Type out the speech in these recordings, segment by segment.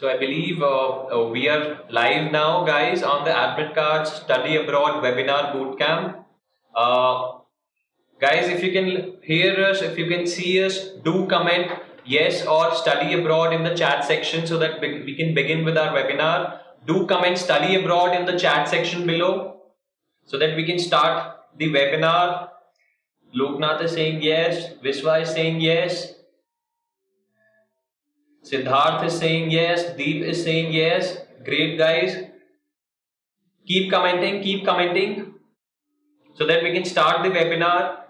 So I believe we are live now, guys, on the Admit Cards Study Abroad Webinar Bootcamp. Guys, if you can hear us, if you can see us, do comment yes or study abroad in the chat section so that we can begin with our webinar. Do comment study abroad in the chat section below so that we can start the webinar. Loknath is saying yes, Vishwa is saying yes, Siddharth is saying yes, Deep is saying yes. Great, guys. Keep commenting so that we can start the webinar.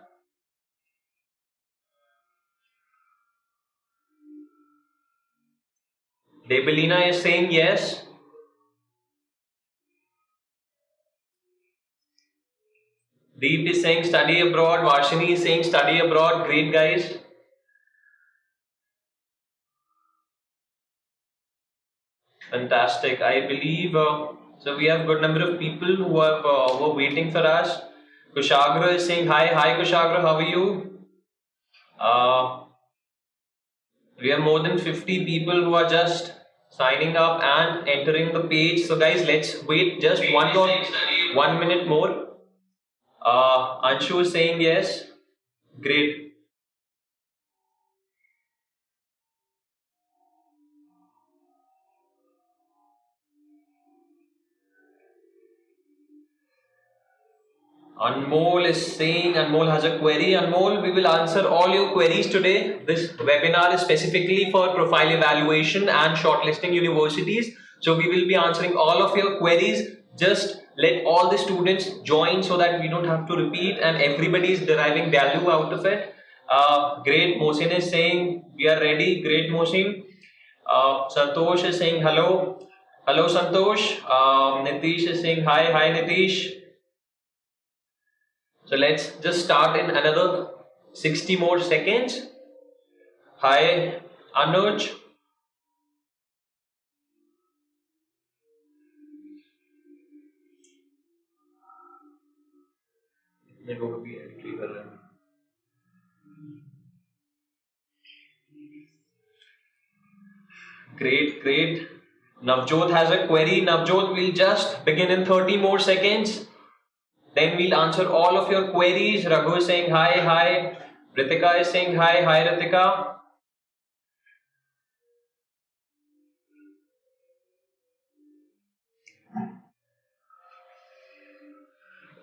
Debelina is saying yes. Deep is saying study abroad. Varshini is saying study abroad. Great, guys. Fantastic. I believe so. We have good number of people who are waiting for us. Kushagra is saying hi. Hi, Kushagra. How are you? We have more than 50 people who are just signing up and entering the page. So, guys, let's wait just 1 minute more. Anshu is saying yes. Great. Anmol is saying, Anmol has a query. Anmol, we will answer all your queries today. This webinar is specifically for profile evaluation and shortlisting universities. So we will be answering all of your queries. Just let all the students join so that we don't have to repeat and everybody is deriving value out of it. Great. Mohsin is saying we are ready. Great, Mohsin. Santosh is saying hello. Hello, Santosh. Nitish is saying hi. Hi, Nitish. So let's just start in another 60 more seconds. Hi, Anuj. Great, great. Navjot has a query. Navjot, will just begin in 30 more seconds. Then we'll answer all of your queries. Raghu is saying hi, hi. Ritika is saying hi, hi, Ritika.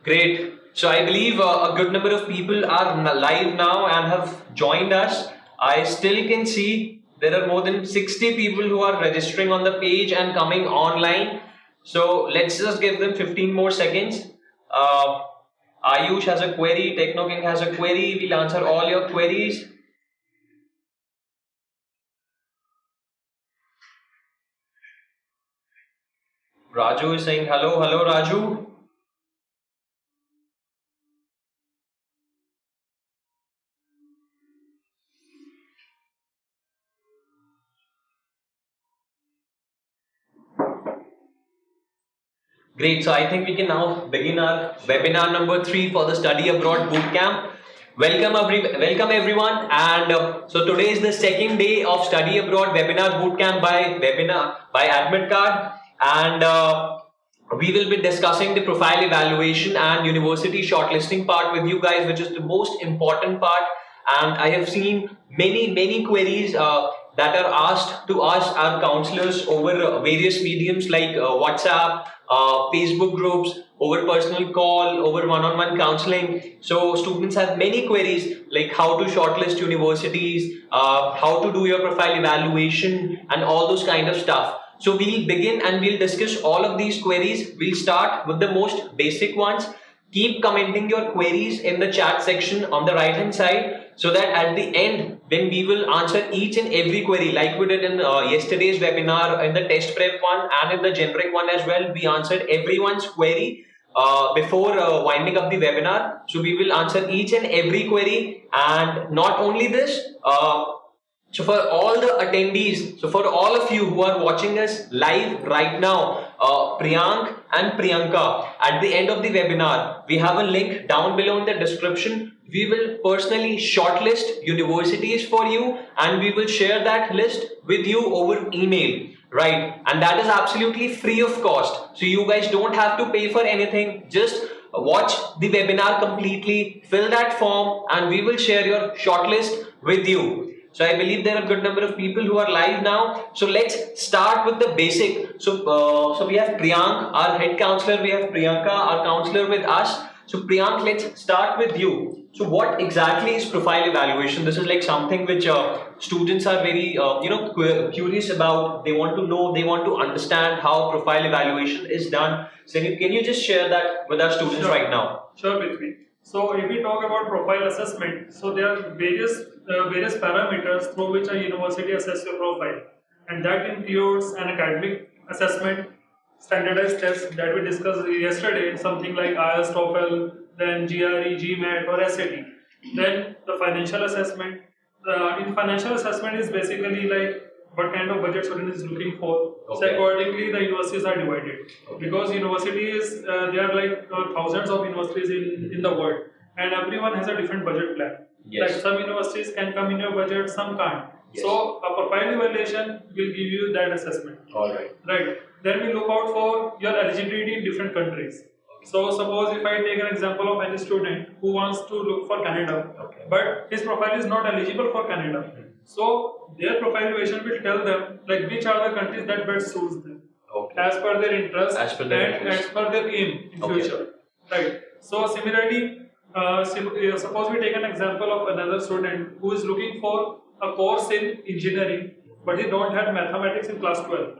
Great. So I believe a good number of people are live now and have joined us. I still can see there are more than 60 people who are registering on the page and coming online. So let's just give them 15 more seconds. Ayush has a query, TechnoKing has a query, we'll answer all your queries. Raju is saying hello, hello Raju. Great, so I think we can now begin our webinar number 3 for the Study Abroad Bootcamp. Welcome everyone, and so today is the second day of Study Abroad Webinar Bootcamp by Admit Card, and we will be discussing the profile evaluation and university shortlisting part with you guys, which is the most important part. And I have seen many queries that are asked to us, our counselors, over various mediums like WhatsApp, Facebook groups, over personal call, over one-on-one counseling. So students have many queries like how to shortlist universities, how to do your profile evaluation, and all those kind of stuff. So we'll begin and we'll discuss all of these queries. We'll start with the most basic ones. Keep commenting your queries in the chat section on the right hand side, so that at the end, when we will answer each and every query, like we did in yesterday's webinar, in the test prep one and in the generic one as well, we answered everyone's query before winding up the webinar. So we will answer each and every query, and not only this, so for all the attendees, so for all of you who are watching us live right now, Priyank and Priyanka, at the end of the webinar, we have a link down below in the description. We will personally shortlist universities for you, and we will share that list with you over email. Right, and that is absolutely free of cost. So you guys don't have to pay for anything. Just watch the webinar completely, fill that form, and we will share your shortlist with you. So I believe there are a good number of people who are live now. So let's start with the basic. So we have Priyank, our head counselor. We have Priyanka, our counselor, with us. So Priyank, let's start with you. So what exactly is profile evaluation? This is like something which students are very curious about. They want to know, they want to understand how profile evaluation is done. So can you just share that with our students right now? Sure, Prithvi. So if we talk about profile assessment, so there are various parameters through which a university assesses your profile, and that includes an academic assessment, standardized tests that we discussed yesterday, something like IELTS, TOEFL, then GRE, GMAT or SAT. Then the financial assessment. In financial assessment is basically like what kind of budget student is looking for. Okay. So accordingly, the universities are divided. Okay. Because universities, there are like thousands of universities in the world, and everyone has a different budget plan. Yes. Like some universities can come in your budget, some can't. Yes. So a profile evaluation will give you that assessment. All right. Right. Then we look out for your eligibility in different countries. So suppose if I take an example of any student who wants to look for Canada, okay, but his profile is not eligible for Canada. So their profile evaluation will tell them like which are the countries that best suits them, okay, as per their interest as per their and as per their aim in future. Right. So similarly, suppose we take an example of another student who is looking for a course in engineering, but he don't have mathematics in class 12.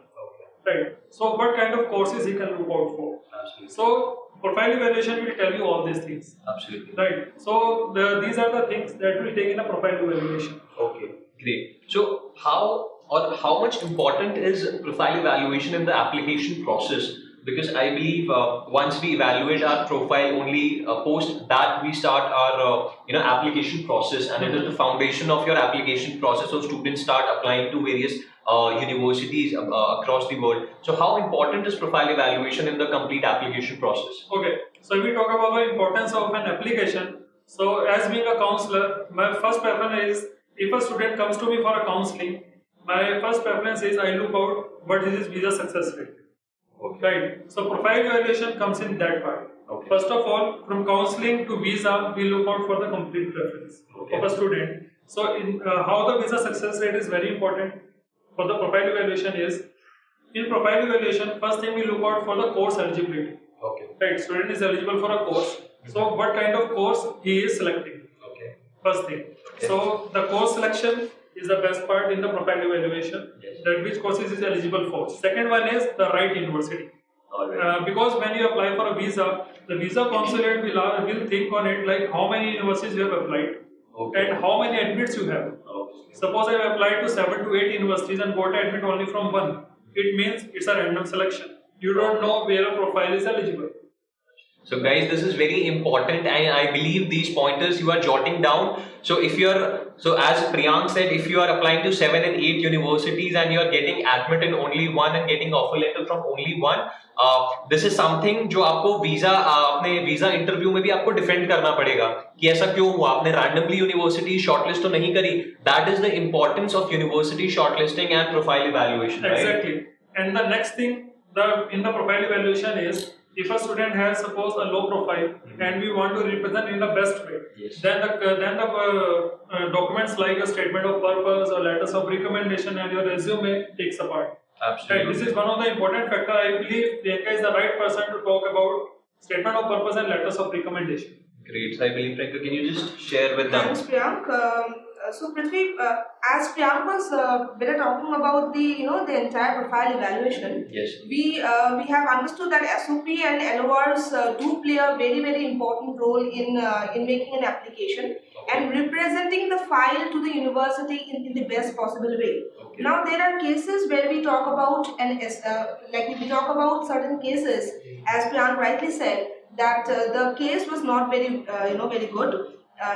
Right. So what kind of courses he can look out for? Absolutely. So profile evaluation will tell you all these things. Absolutely. Right. So these are the things that we take in a profile evaluation. Okay. Great. So how much important is profile evaluation in the application process? Because I believe once we evaluate our profile, only post that we start our application process, and it is the foundation of your application process. So students start applying to various universities across the world. So how important is profile evaluation in the complete application process? Okay. So if we talk about the importance of an application, so as being a counselor, my first preference is if a student comes to me for a counseling, my first preference is I look out what is his visa success rate. Okay. Right. So profile evaluation comes in that part. Okay. First of all, from counseling to visa, we look out for the complete preference of a student. So in how the visa success rate is very important for the profile evaluation is, in profile evaluation, first thing we look out for the course eligibility. Okay. Right. Student is eligible for a course. So what kind of course he is selecting? Okay. First thing. Okay. So the course selection is the best part in the profile evaluation. Yes. That which courses is eligible for. Second one is the right university. Alright. Because when you apply for a visa, the visa consulate will think on it like how many universities you have applied, okay, and how many admits you have. Okay. Suppose I have applied to 7 to 8 universities and got admit only from one. It means it's a random selection. You don't know where a profile is eligible. So guys, this is very important, and I believe these pointers you are jotting down. So as Priyank said, if you are applying to 7 and 8 universities and you are getting admit in only one and getting offer letter from only one, this is something जो आपको अपने visa interview में भी आपको defend करना पड़ेगा कि ऐसा क्यों हुआ, आपने रैंडमली यूनिवर्सिटी शॉर्टलिस्ट तो नहीं करी. That is the importance of university shortlisting and profile evaluation. Exactly. Right? And the next thing in the profile evaluation is, if a student has suppose a low profile and we want to represent in the best way, yes, then the documents like a statement of purpose or letters of recommendation and your resume takes a part. Absolutely. Right. This is one of the important factors. I believe Priyanka is the right person to talk about statement of purpose and letters of recommendation. Great. So I believe, Priyanka, can you just share with them? Thanks, Priyank. So Prithvi, as Priyank was better talking about the entire profile evaluation. Yes. We have understood that SOP and LORs do play a very important role in making an application and representing the file to the university in the best possible way. Okay. Now there are cases where we talk about we talk about certain cases, as Priyank rightly said, that the case was not very very good.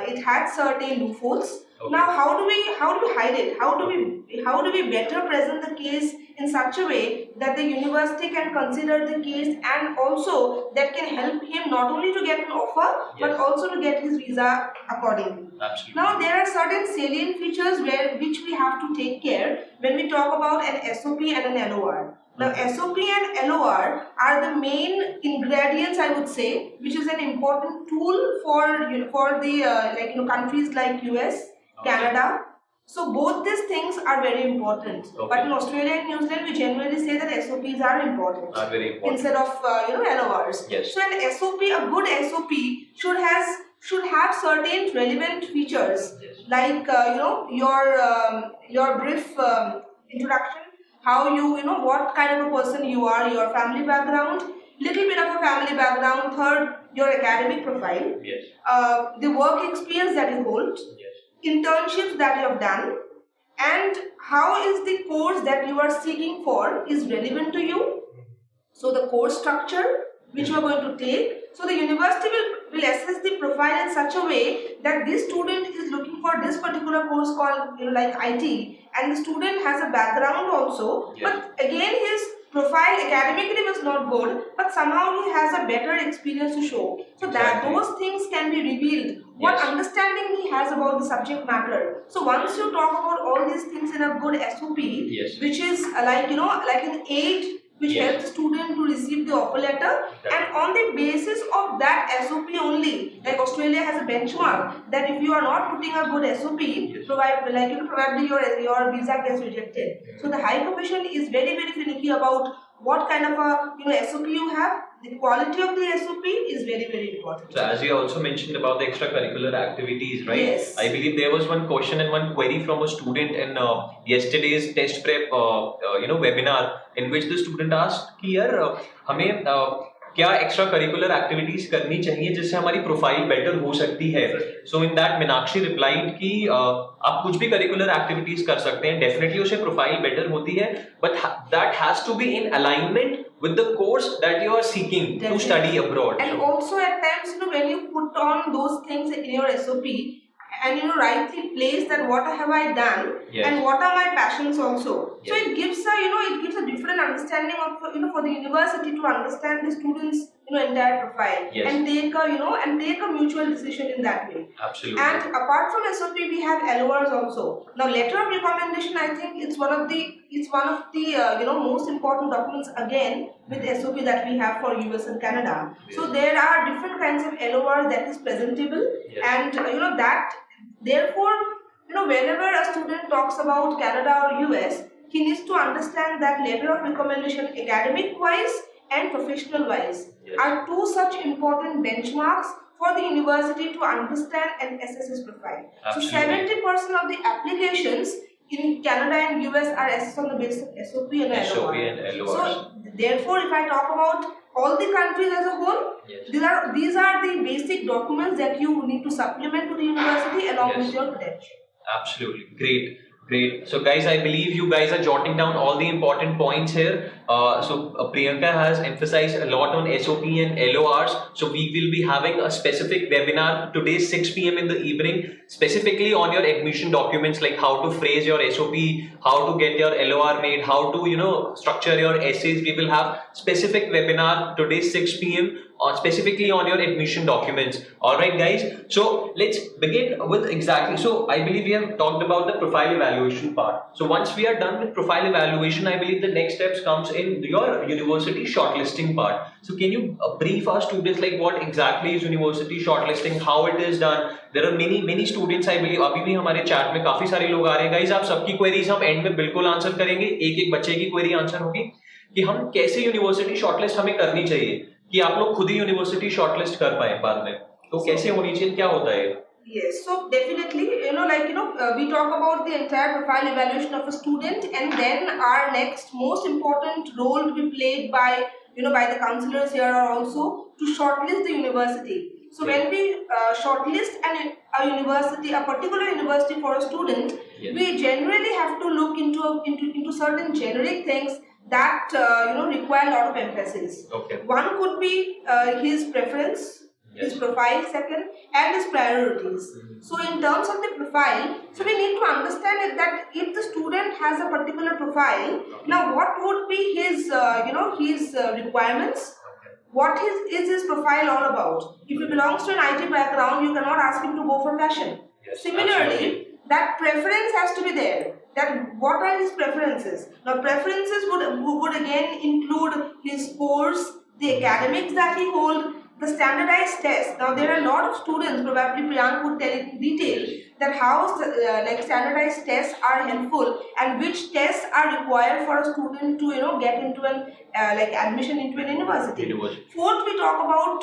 It had certain loopholes. Okay. Now, how do we hide it? How do we better present the case in such a way that the university can consider the case, and also that can help him not only to get an offer but also to get his visa accordingly. Absolutely. Now there are certain salient features which we have to take care when we talk about an SOP and an LOR. Now SOP and LOR are the main ingredients, I would say, which is an important tool for the countries like US, Canada. So both these things are very important. But in Australia and New Zealand, we generally say that SOPs are important. Are very important. Instead of LORs. Yes. So an SOP, a good SOP should have certain relevant features, like your brief introduction, how what kind of a person you are, your family background, little bit of a family background. Third, your academic profile, the work experience that you hold, internships that you have done, and how is the course that you are seeking for is relevant to you. So the course structure which you are going to take. So the university will assess the profile in such a way that this student is looking for this particular course called like IT, and the student has a background also, but again his profile academically was not good, but somehow he has a better experience to show. So that those things can be revealed. What understanding he has about the subject matter. So once you talk about all these things in a good SOP, which is like an aid which helps the student to receive the offer letter, and on the basis of that SOP only, like Australia has a benchmark that if you are not putting a good SOP, probably your visa gets rejected. So the High Commission is very finicky about what kind of a SOP you have. The quality of the SOP is very important. So as you also mentioned about the extracurricular activities, right? Yes. I believe there was one question and one query from a student in yesterday's test prep webinar, in which the student asked कि यार हमें क्या extra curricular activities करनी चाहिए जिससे हमारी profile better हो सकती है. सो इन दैट मीनाक्षी रिप्लाइड कि आप कुछ भी करिकुलर एक्टिविटीज कर सकते हैं, डेफिनेटली उससे प्रोफाइल बेटर होती है, but that has to be in alignment with the course that you are seeking to study abroad. And also at times, when you put on those things in your SOP and rightly place that what have I done and what are my passions also. So it gives a different understanding of for the university to understand the students entire profile and take a mutual decision in that way. Absolutely. And apart from SOP, we have LORs also. Now letter of recommendation, I think it's one of the most important documents again with SOP that we have for US and Canada. So there are different kinds of LORs that is presentable, and that therefore whenever a student talks about Canada or US, he needs to understand that letter of recommendation, academic wise and professional wise, are two such important benchmarks for the university to understand and assess his profile. Absolutely. So 70% of the applications in Canada and US are assessed on the basis of SOP and LOR. So therefore, if I talk about all the countries as a whole, these are the basic documents that you need to supplement to the university along with your credential. Absolutely. Great. So guys, I believe you guys are jotting down all the important points here. Priyanka has emphasized a lot on SOP and LORs. So we will be having a specific webinar today 6 p.m. in the evening, specifically on your admission documents, like how to phrase your SOP, how to get your LOR made, how to structure your essays. We will have specific webinar today 6 p.m. Specifically on your admission documents. Alright guys, so let's begin with exactly. So I believe we have talked about the profile evaluation part. So once we are done with profile evaluation, I believe the next steps comes in your university shortlisting part. So can you brief our students like what exactly is university shortlisting, how it is done? There are many students, I believe. अभी भी हमारे chat में काफी सारे लोग आ रहे हैं. Guys, आप सबकी queries हम end में बिल्कुल answer करेंगे. एक बच्चे की query answer होगी कि हम कैसे यूनिवर्सिटी शॉर्टलिस्ट हमें करनी चाहिए कि आप लोग खुद ही यूनिवर्सिटी शॉर्टलिस्ट कर पाए बाद में, तो कैसे होनी चाहिए, क्या होता है? Yes, so definitely, we talk about the entire profile evaluation of a student, and then our next most important role to be played by the counselors here are also to shortlist the university. So when we shortlist a university, a particular university for a student, we generally have to look into certain generic things that require a lot of emphasis. Okay. One could be his preference, his profile second, and his priorities. So in terms of the profile, so we need to understand it that if the student has a particular profile, now what would be his his requirements? What is his profile all about? If he belongs to an IT background, you cannot ask him to go for fashion. Yes, Similarly, absolutely. that preference has to be there. That what are his preferences? Now, preferences would again include his scores, the academics that he holds, the standardized tests. Now, there are a lot of students, probably Priyank would tell in detail, that how standardized tests are helpful and which tests are required for a student to get into an admission into an university. Fourth, we talk about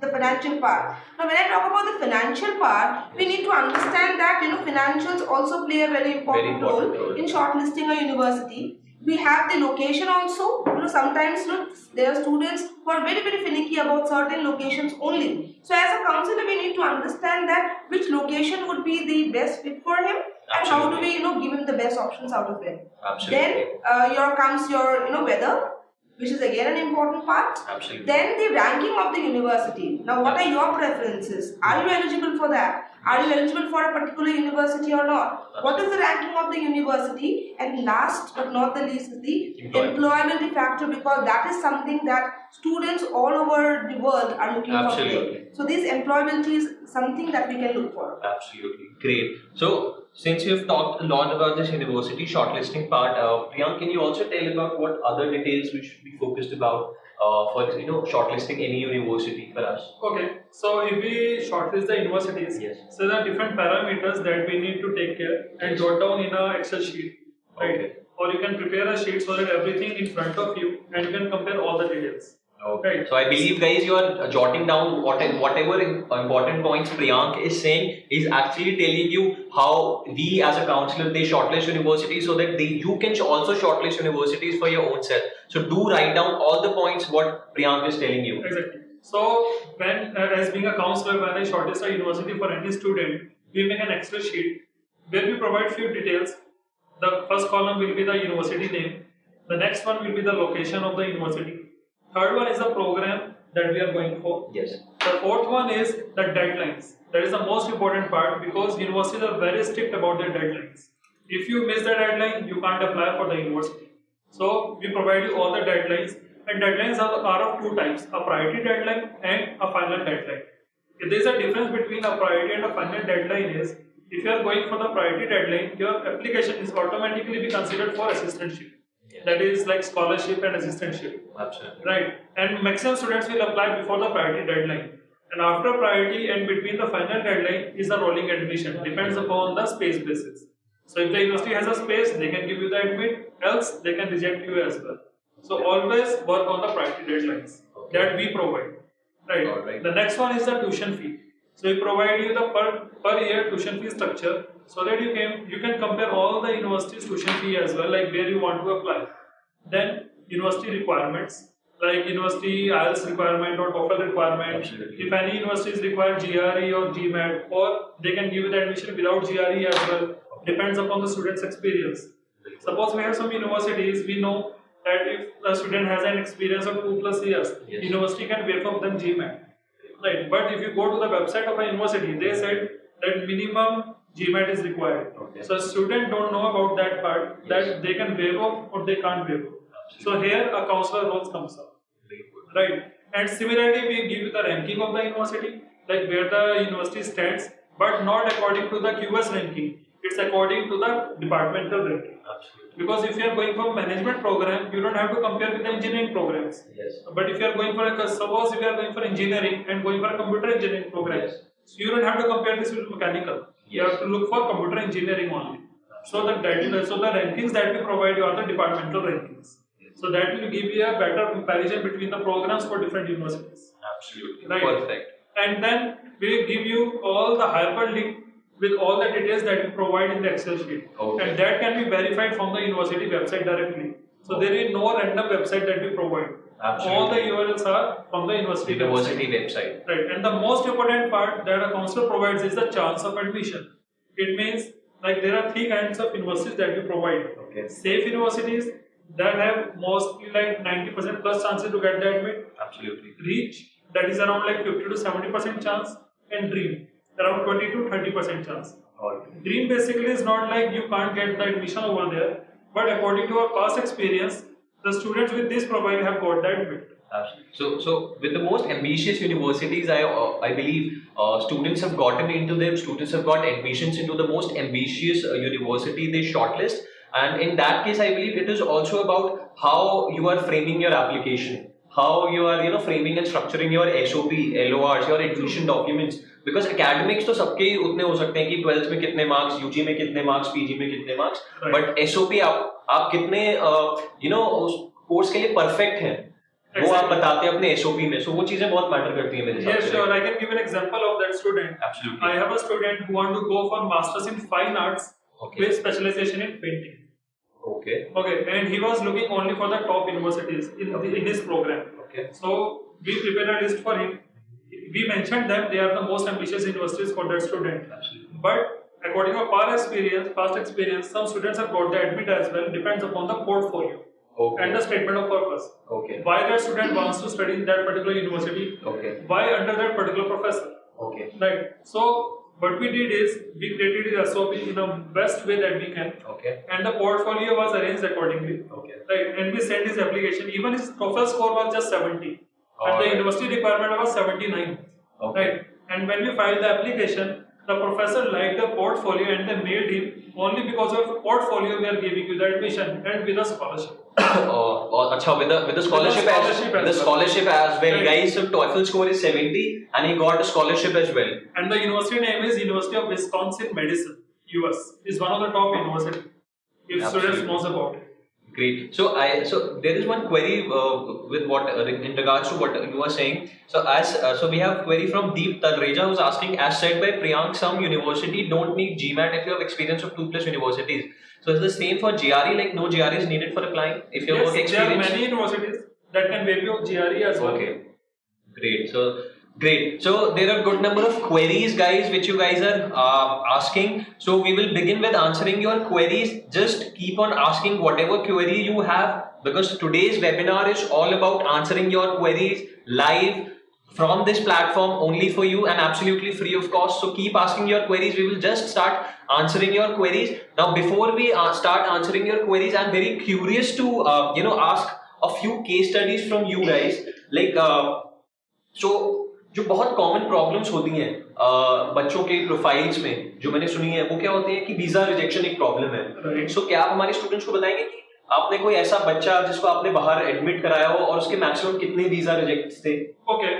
the financial part. Now, when I talk about the financial part, we need to understand that financials also play a very important role in shortlisting a university. We have the location also. Sometimes there are students who are very finicky about certain locations only. So, as a counselor, we need to understand that which location would be the best fit for him. And how do we give him the best options out of it. Absolutely. Then comes your weather, which is again an important part. Absolutely. Then the ranking of the university. Now, what are your preferences? Are you eligible for that? Are you eligible for a particular university or not? What is the ranking of the university? And last but not the least is the employability factor, because that is something that students all over the world are looking for today. So this employability is something that we can look for. Absolutely. Great. So, since you've talked a lot about this university shortlisting part, Priyank, can you also tell about what other details we should be focused about for shortlisting any university for us? Okay, so if we shortlist the universities, so there are different parameters that we need to take care and jot down in a Excel sheet, right? Okay. Or you can prepare a sheet so that everything in front of you and you can compare all the details. Okay. Right. So I believe, guys, you are jotting down whatever important points Priyank is saying. Is actually telling you how we as a counselor they shortlist universities so that you can also shortlist universities for your own self. So do write down all the points what Priyank is telling you. Exactly. So when as being a counselor, when I shortlist a university for any student, we make an Excel sheet where we provide few details. The first column will be the university name. The next one will be the location of the university. Third one is the program that we are going for. Yes. The fourth one is the deadlines. That is the most important part because universities are very strict about their deadlines. If you miss the deadline, you can't apply for the university. So we provide you all the deadlines, and deadlines are of two types: a priority deadline and a final deadline. If there is a difference between a priority and a final deadline is, if you are going for the priority deadline, your application is automatically be considered for assistantship. That is like scholarship and assistantship. Absolutely. Right. And maximum students will apply before the priority deadline. And after priority and between the final deadline is the rolling admission. Depends upon the space basis. So if the university has a space, they can give you the admit, else they can reject you as well. So always work on the priority deadlines that we provide. Right. The next one is the tuition fee. So we provide you the per year tuition fee structure so that you can compare all the university's tuition fee as well, like where you want to apply. Then university requirements, like university IELTS requirement or TOEFL requirement. Absolutely. If any universities require GRE or GMAT, or they can give you the admission without GRE as well. Depends upon the student's experience. Suppose we have some universities, we know that if a student has an experience of 2+ years, university can waive off them GMAT. Right. But if you go to the website of a university, they said that minimum GMAT is required. So students don't know about that part, that they can waive off or they can't waive off. So here a counselor role comes up. Right. And similarly, we give you the ranking of the university, like where the university stands, but not according to the QS ranking. It's according to the departmental ranking. Because if you are going for management program, you don't have to compare with the engineering programs. But if you are going for suppose if you are going for engineering and going for a computer engineering program, so you don't have to compare this with mechanical. You have to look for computer engineering only. So the rankings that we provide you are the departmental rankings. So that will give you a better comparison between the programs for different universities. Absolutely. Right. Perfect. And then we give you all the hyperlink with all the details that we provide in the Excel sheet. And that can be verified from the university website directly. So there is no random website that we provide. Absolutely. All the URLs are from the university website. Right. And the most important part that a counselor provides is the chance of admission. It means like there are 3 kinds of universities that we provide. Safe universities that have mostly like 90% plus chances to get the admit. Absolutely. Reach that is around like 50 to 70% chance, and dream around 20 to 30% chance. Dream basically is not like you can't get the admission over there, but according to our past experience, the students with this profile have got that admit. So with the most ambitious universities, I believe students have gotten into them. Students have got admissions into the most ambitious university they shortlist, and in that case, I believe it is also about how you are framing your application, how you are framing and structuring your SOP, LORs, your admission documents. Because academics तो सबके ही उतने हो सकते हैं कि 12th में कितने marks, UG में कितने मार्क्स, PG में कितने मार्क्स, बट SOP आप कितने उस कोर्स के लिए परफेक्ट हैं वो आप बताते हैं अपने SOP में. सो वो चीजें बहुत मैटर करती हैं मेरे हिसाब से. Yes, sure. I can give an example of that student. Absolutely. I have a student who want to go for masters in fine arts with specialization in painting. Okay. Okay, and he was looking only for the top universities in this program. Okay. So we prepared a list for him. We mentioned them; they are the most ambitious universities for that student. Absolutely. But according to past experience, some students have got the admit as well. Depends upon the portfolio. Okay. And the statement of purpose. Okay. Why that student wants to study in that particular university? Okay. Why under that particular professor? Okay. Right. So what we did is we created the SOP in the best way that we can. Okay. And the portfolio was arranged accordingly. Okay. Right. And we sent his application. Even his TOEFL score was just 70. And the university requirement was 79. Okay. Right. And when we filed the application, the professor liked the portfolio and they mailed him only because of portfolio we are giving you the admission and with a scholarship. अच्छा, with the scholarship as well, guys. So TOEFL score is 70 and he got a scholarship as well. And the university name is University of Wisconsin Madison, US. It's one of the top universities. If students knows about it. Great. So there is one query with what in regards to what you were saying. So we have query from Deep Tagreja who's asking, as said by Priyank, some university don't need GMAT if you have experience of 2+ universities. So is the same for GRE? Like no GRE is needed for applying if you have work experience? There are many universities that can waive your GRE as well. Okay. Great. So there are good number of queries, guys, which you guys are asking. So we will begin with answering your queries. Just keep on asking whatever query you have, because today's webinar is all about answering your queries live from this platform only for you and absolutely free of cost. So keep asking your queries. We will just start answering your queries. Now, before we start answering your queries, I'm very curious to ask a few case studies from you guys. Like so जो बहुत common problems होती हैं बच्चों के profiles में जो मैंने सुनी है वो क्या होती है कि वीजा रिजेक्शन एक प्रॉब्लम है. सो क्या आप हमारे स्टूडेंट्स को बताएंगे कि आपने कोई ऐसा बच्चा जिसको आपने बाहर एडमिट कराया हो और उसके मैक्सिमम कितने वीजा रिजेक्ट थे? Okay.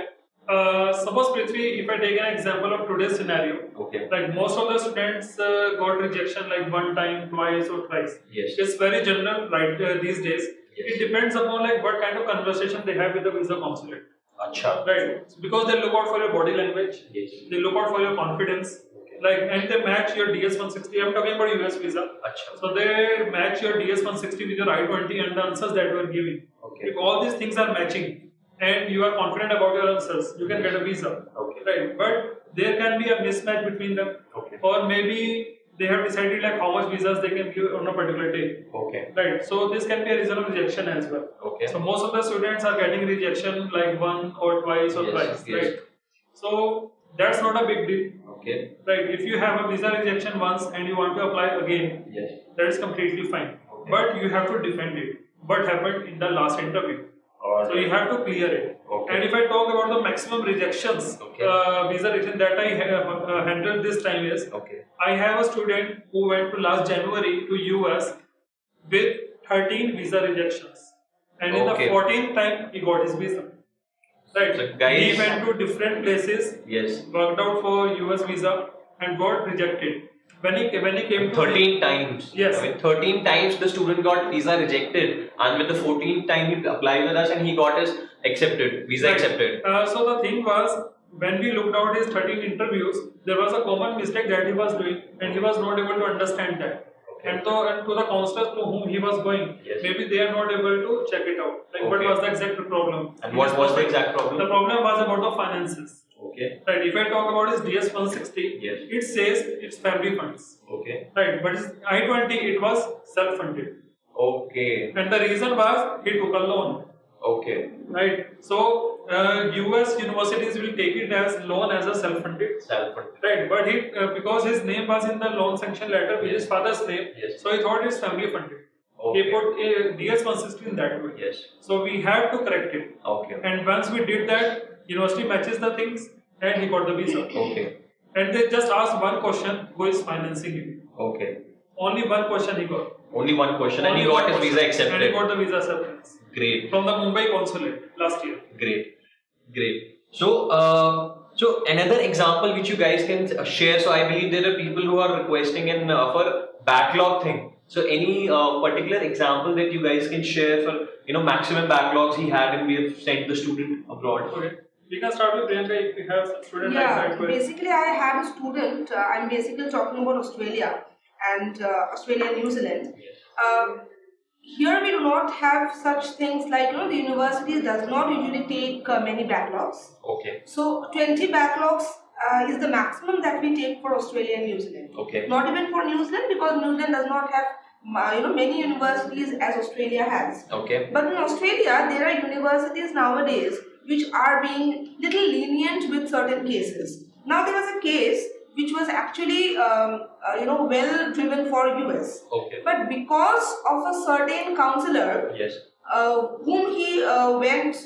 Suppose Prithvi, if I take an example of today's scenario, okay, like most of the students got rejection like one time, twice or thrice. Yes. It's very general right these days. Yes. It depends upon like what kind of conversation they have with the visa consulate. Achha. Right. So because they look out for your body language. Yes. They look out for your confidence. Okay. Like and they match your DS 160. I'm talking about US visa. Achha. So they match your DS 160 with your I-20 and the answers that you are giving. Okay. If all these things are matching and you are confident about your answers, you can get a visa. Okay. Right. But there can be a mismatch between them. Okay. Or maybe they have decided like how much visas they can give on a particular day. Okay. Right. So this can be a reason of rejection as well. Okay. So most of the students are getting rejection like one or twice or thrice. Yes. Right. So that's not a big deal. Okay. Right. If you have a visa rejection once and you want to apply again, yes, that is completely fine. Okay. But you have to defend it. What happened in the last interview? So you have to clear it. Okay. And if I talk about the maximum rejections, okay, visa rejection that I handled this time is, okay, I have a student who went to last January to US with 13 visa rejections, and in the 14th time he got his visa. Right. So guys, he went to different places. Yes. Worked out for US visa and got rejected. When he came to 13 times. Yes. I mean, 13 times the student got visa rejected, and with the 14th time he applied with us and he got his visa accepted. So the thing was, when we looked out his 13 interviews, there was a common mistake that he was doing, and he was not able to understand that. Okay. And to the counselors to whom he was going, yes, maybe they are not able to check it out. Like what was the exact problem? And what was the exact problem? The problem was about the finances. Okay. Right. If I talk about his DS 160, yes, it says it's family funds. Okay. Right. But his I-20 it was self-funded. Okay. And the reason was he took a loan. Okay. Right. So US universities will take it as loan as a self-funded. Self-funded. Right. But he because his name was in the loan sanction letter with his father's name, Yes. so he thought it's family funded. Okay. He put DS-160 in that way. Yes. So we have to correct it. Okay. And once we did that, university matches the things, and he got the visa. Okay. And they just asked one question: who is financing it? Okay. Only one question he got. Only one question, Only and he got one his question. visa accepted. And he got the visa acceptance Great. from the Mumbai consulate last year. Great. So, so another example which you guys can share. So I believe there are people who are requesting an for backlog thing. So any particular example that you guys can share for maximum backlogs he had and we have sent the student abroad. Okay. We can start with Priyanka if we have some student like that. Basically I had a student, I'm basically talking about Australia and Australia and New Zealand. Yes. Here we do not have such things like, the university does not usually take many backlogs. Okay. So 20 backlogs is the maximum that we take for Australia and New Zealand. Okay. Not even for New Zealand because New Zealand does not have many universities as Australia has. Okay. But in Australia there are universities nowadays which are being little lenient with certain cases. Now there was a case which was actually well driven for US. Okay. But because of a certain counselor Yes. whom he went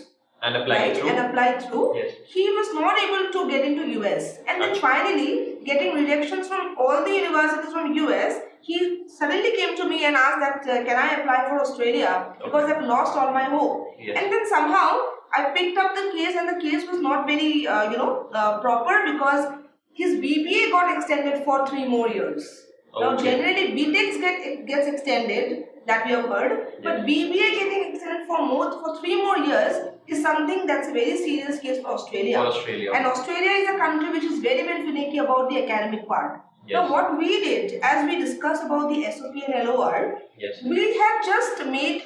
And applied through. and applied through, Yes. he was not able to get into US. And then finally, getting rejections from all the universities from US, he suddenly came to me and asked that can I apply for Australia because I've lost all my hope. Yes. And then somehow I picked up the case and the case was not very proper because his BBA got extended for 3 more years. Now Okay. generally BTECs gets extended, that we have heard, but BBA getting extended for 3 more years is something that's a very serious case for Australia. For Australia. And Australia is a country which is very finicky about the academic part. Yes. Now what we did, as we discussed about the SOP and LOR, Yes. we have just made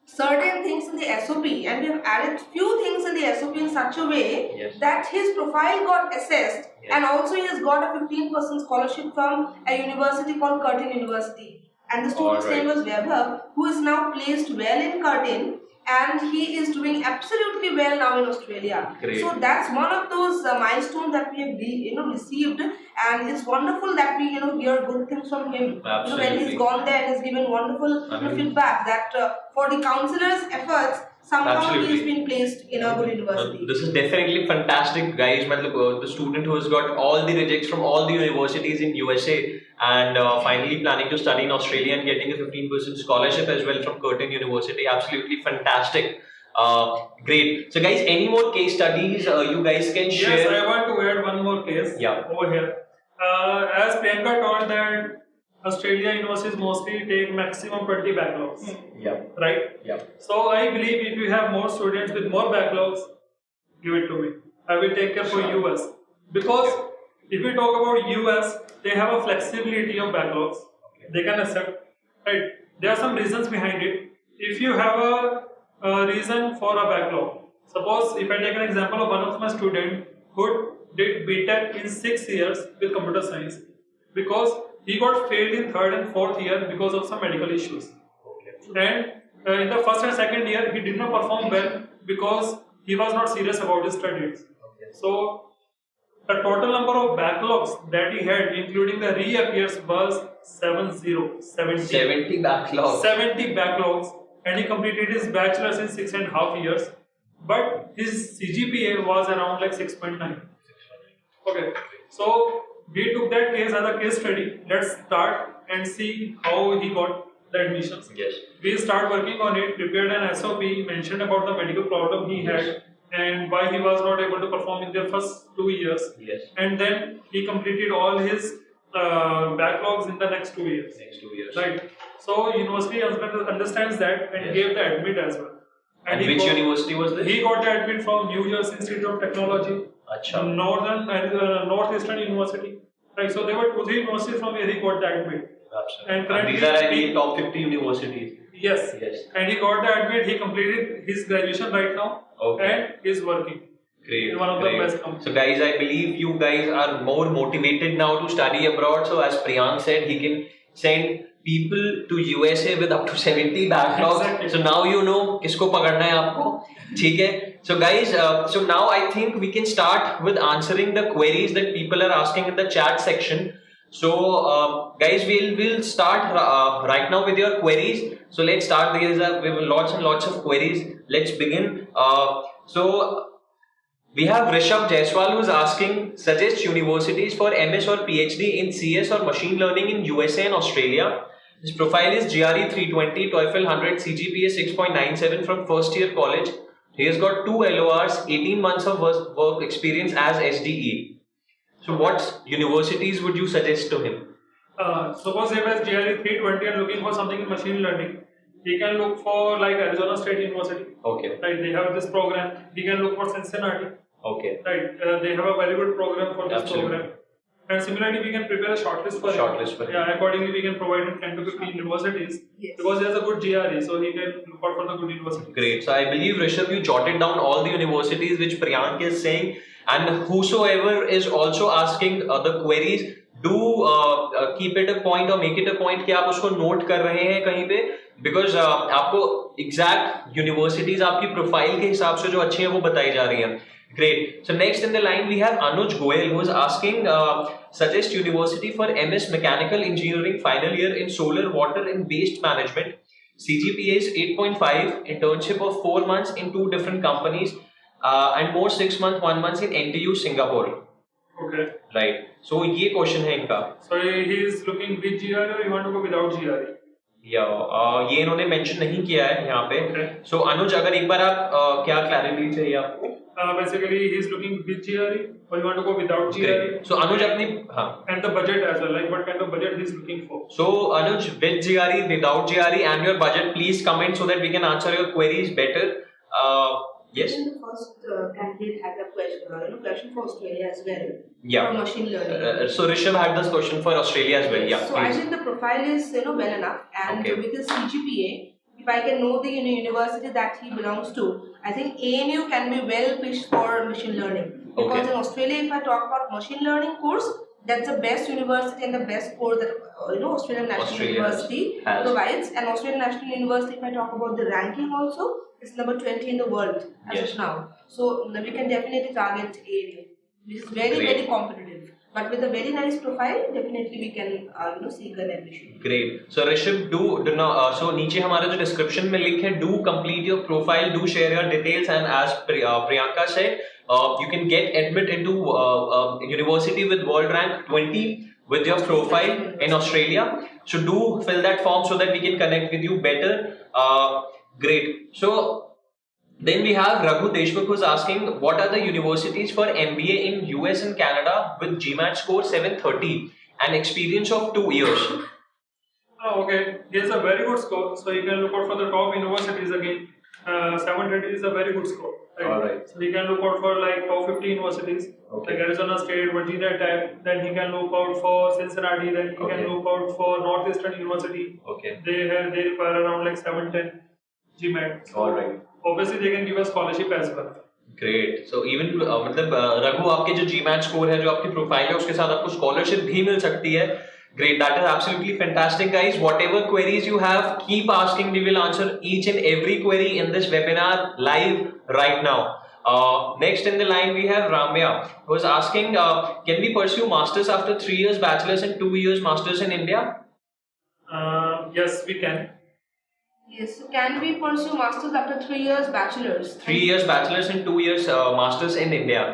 certain things in the SOP and we have added few things in the SOP in such a way Yes. that his profile got assessed. Yes. And also he has got a 15% scholarship from a university called Curtin University. And the student's Alright. name was Vaibhav, who is now placed well in Curtin and he is doing absolutely well now in Australia. Great. So that's one of those milestones that we have received, and it's wonderful that we hear good things from him. Absolutely. When he's gone there and has given wonderful feedback that for the counselor's efforts, somehow Absolutely. he has been placed in a good university. This is definitely fantastic, guys. The student who has got all the rejects from all the universities in USA and finally planning to study in Australia and getting a 15% scholarship as well from Curtin University. Absolutely fantastic. Great. So, guys, any more case studies you guys can share? Yes, I want to add one more case over here. As Priyanka told that Australia universities mostly take maximum 20 backlogs. Yeah. Right? Yeah. So I believe if you have more students with more backlogs, give it to me. I will take care for US. Because if we talk about US, they have a flexibility of backlogs. They can accept. Right? There are some reasons behind it. If you have a reason for a backlog, suppose if I take an example of one of my students who did BTEC in 6 years with computer science because he got failed in 3rd and 4th year because of some medical issues. And in the 1st and 2nd year, he did not perform well because he was not serious about his studies. So, the total number of backlogs that he had, including the reappears, was 70 backlogs. 70 backlogs, and he completed his bachelor's in 6.5 years. But his CGPA was around like 6.9. Okay, so we took that case as a case study. Let's start and see how he got the admissions. Yes. We start working on it, prepared an SOP, mentioned about the medical problem he had and why he was not able to perform in the first 2 years. Yes. And then he completed all his backlogs in the next 2 years. Right. So university understands that and gave the admit as well. And which university was this? He got the admit from New Jersey Institute of Technology, Northern and Northeastern University. Right. So there were 2-3 universities from where he got the admit. Absolutely. And currently these are I believe top 50 universities. Yes. And he got the admit. He completed his graduation right now and is working. Great. In one of the best companies. So guys, I believe you guys are more motivated now to study abroad. So as Priyank said, he can send people to USA with up to 70 backlogs. Exactly. So now you know किसको पकड़ना है आपको, ठीक है? So guys, so now I think we can start with answering the queries that people are asking in the chat section. So guys, we'll start right now with your queries. So let's start. We have lots and lots of queries. Let's begin. So we have Rishabh Jaiswal who is asking, suggest universities for MS or PhD in CS or machine learning in USA and Australia. His profile is GRE 320, TOEFL 100, CGPA 6.97 from first year college. He has got 2 LORs, 18 months of work experience as SDE. So what universities would you suggest to him? Suppose he has GRE 320 and looking for something in machine learning, he can look for like Arizona State University. Okay. Right, they have this program. He can look for Cincinnati. Okay. Right, they have a very good program for this Absolutely. program. And similarly, we can prepare a shortlist for him. him. Yeah, accordingly, we can provide him 10 to 15 universities. Yes. Because he has a good GRE, so he can look out for the good university. Great. So I believe, Rishabh, you jotted down all the universities which Priyank is saying, and whosoever is also asking the queries, do keep it a point or make it a point कि आप उसको note कर रहे हैं कहीं पे, because आपको exact universities आपकी profile के हिसाब से जो अच्छी हैं वो बताई जा रही हैं. Great. So next in the line we have Anuj Goyal who is asking, suggest university for MS Mechanical Engineering final year in solar, water and waste management. CGPA is 8.5, internship of 4 months in 2 different companies, and more 6 months, 1 month in NTU Singapore. Okay. Right. So ये question है इनका. So he is looking with GRE or you want to go without GRE? ये इन्होंने mention नहीं किया है यहाँ पे. Okay. So Anuj, अगर एक बार आप क्या clarity चाहिए आपको? Basically, he is looking with GRE or you want to go without GRE? Great. So Anuj अपनी हाँ. And the budget as well, like what kind of budget he is looking for. So Anuj, with GRE, without GRE, and your budget, please comment so that we can answer your queries better. Yes. Even the first candidate had a question for Australia as well. Yeah. For machine learning. So Rishabh had this question for Australia as well. Yeah. So I Please. think the profile is well enough, and Okay. with his CGPA, if I can know the university that he belongs to, I think ANU can be well pitched for machine learning. Because Okay. in Australia, if I talk about machine learning course, that's the best university and the best course that Australian National Australia University has. provides. And Australian National University, if I talk about the ranking also, it's number 20 in the world as Yes. of now. So we can definitely target ANU, which is very Great. very competitive. But with a very nice profile, definitely we can seek an admission. Great. So Rishabh, do not. So नीचे हमारा जो description में link है, do complete your profile, do share your details, and as Priyanka said, you can get admit into university with world rank 20 with your profile in Australia. So do fill that form so that we can connect with you better. Great. So then we have Raghu Deshmukh who's asking, what are the universities for MBA in US and Canada with GMAT score 730 and experience of 2 years? Oh, okay. He has a very good score, so you can look out for the top universities again. 730 is a very good score. Right? Alright. So he can look out for like top 50 universities, Okay. like Arizona State, Virginia Tech. Then he can look out for Cincinnati. Then he Okay. can look out for Northeastern University. Okay. They require around like 710 GMAT. So Alright. obviously they can give a scholarship as well. Great. So even मतलब रघु आपके जो GMAT score है, जो आपकी profile है, उसके साथ आपको स्कॉलरशिप भी मिल सकती है. Great. That is absolutely fantastic, guys. Whatever queries you have, keep asking. We will answer each and every query in this webinar live right now. Next in the line we have Ramya who is asking, can we pursue masters after 3 years bachelor's and 2 years masters in India? Yes, we can. Yes, so can we pursue masters after 3 years bachelor's? 3 years bachelor's and 2 years masters in India.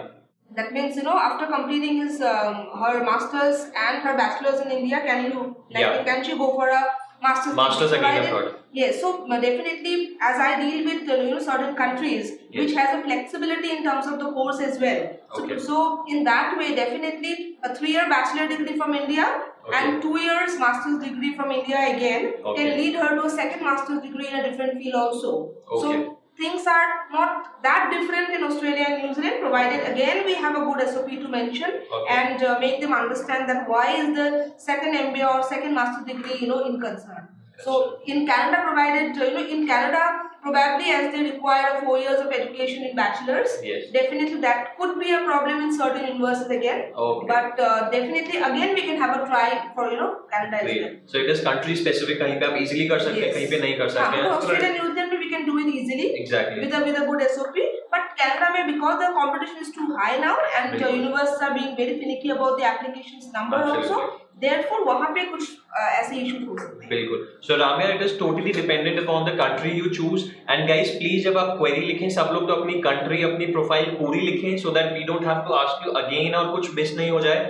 That means after completing his her masters and her bachelor's in India, can she go for a master's? Masters again abroad. Yes, so definitely as I deal with certain countries which has a flexibility in terms of the course as well. Okay. So in that way, definitely a 3-year bachelor degree from India and 2 years master's degree from India again can lead her to a second master's degree in a different field also. Okay. So things are not that different in Australia and New Zealand, provided again we have a good SOP to mention and make them understand that why is the second MBA or second master's degree in concern. So in Canada, provided in Canada probably as they require 4 years of education in bachelor's, Yes. definitely that could be a problem in certain universities again. Okay. But definitely again we can have a try for Canada as well. Great. So it is country specific. कहीं पे आप easily कर सकते हैं, Yes. कहीं पे नहीं कर सकते हैं. Australia, New Zealand we can do it easily. Exactly. With a good SOP. But Canada में because the competition is too high now and Bilkul. universities are being very finicky about the applications number Absolutely. also. Therefore वहाँ पे कुछ ऐसे issues हो सकते हैं. बिल्कुल. So Ramya, it is totally dependent upon the country you choose. And guys, please जब आप query लिखें, सब लोग तो अपनी country, अपनी profile पूरी लिखें, so that we don't have to ask you again और कुछ miss नहीं हो जाए.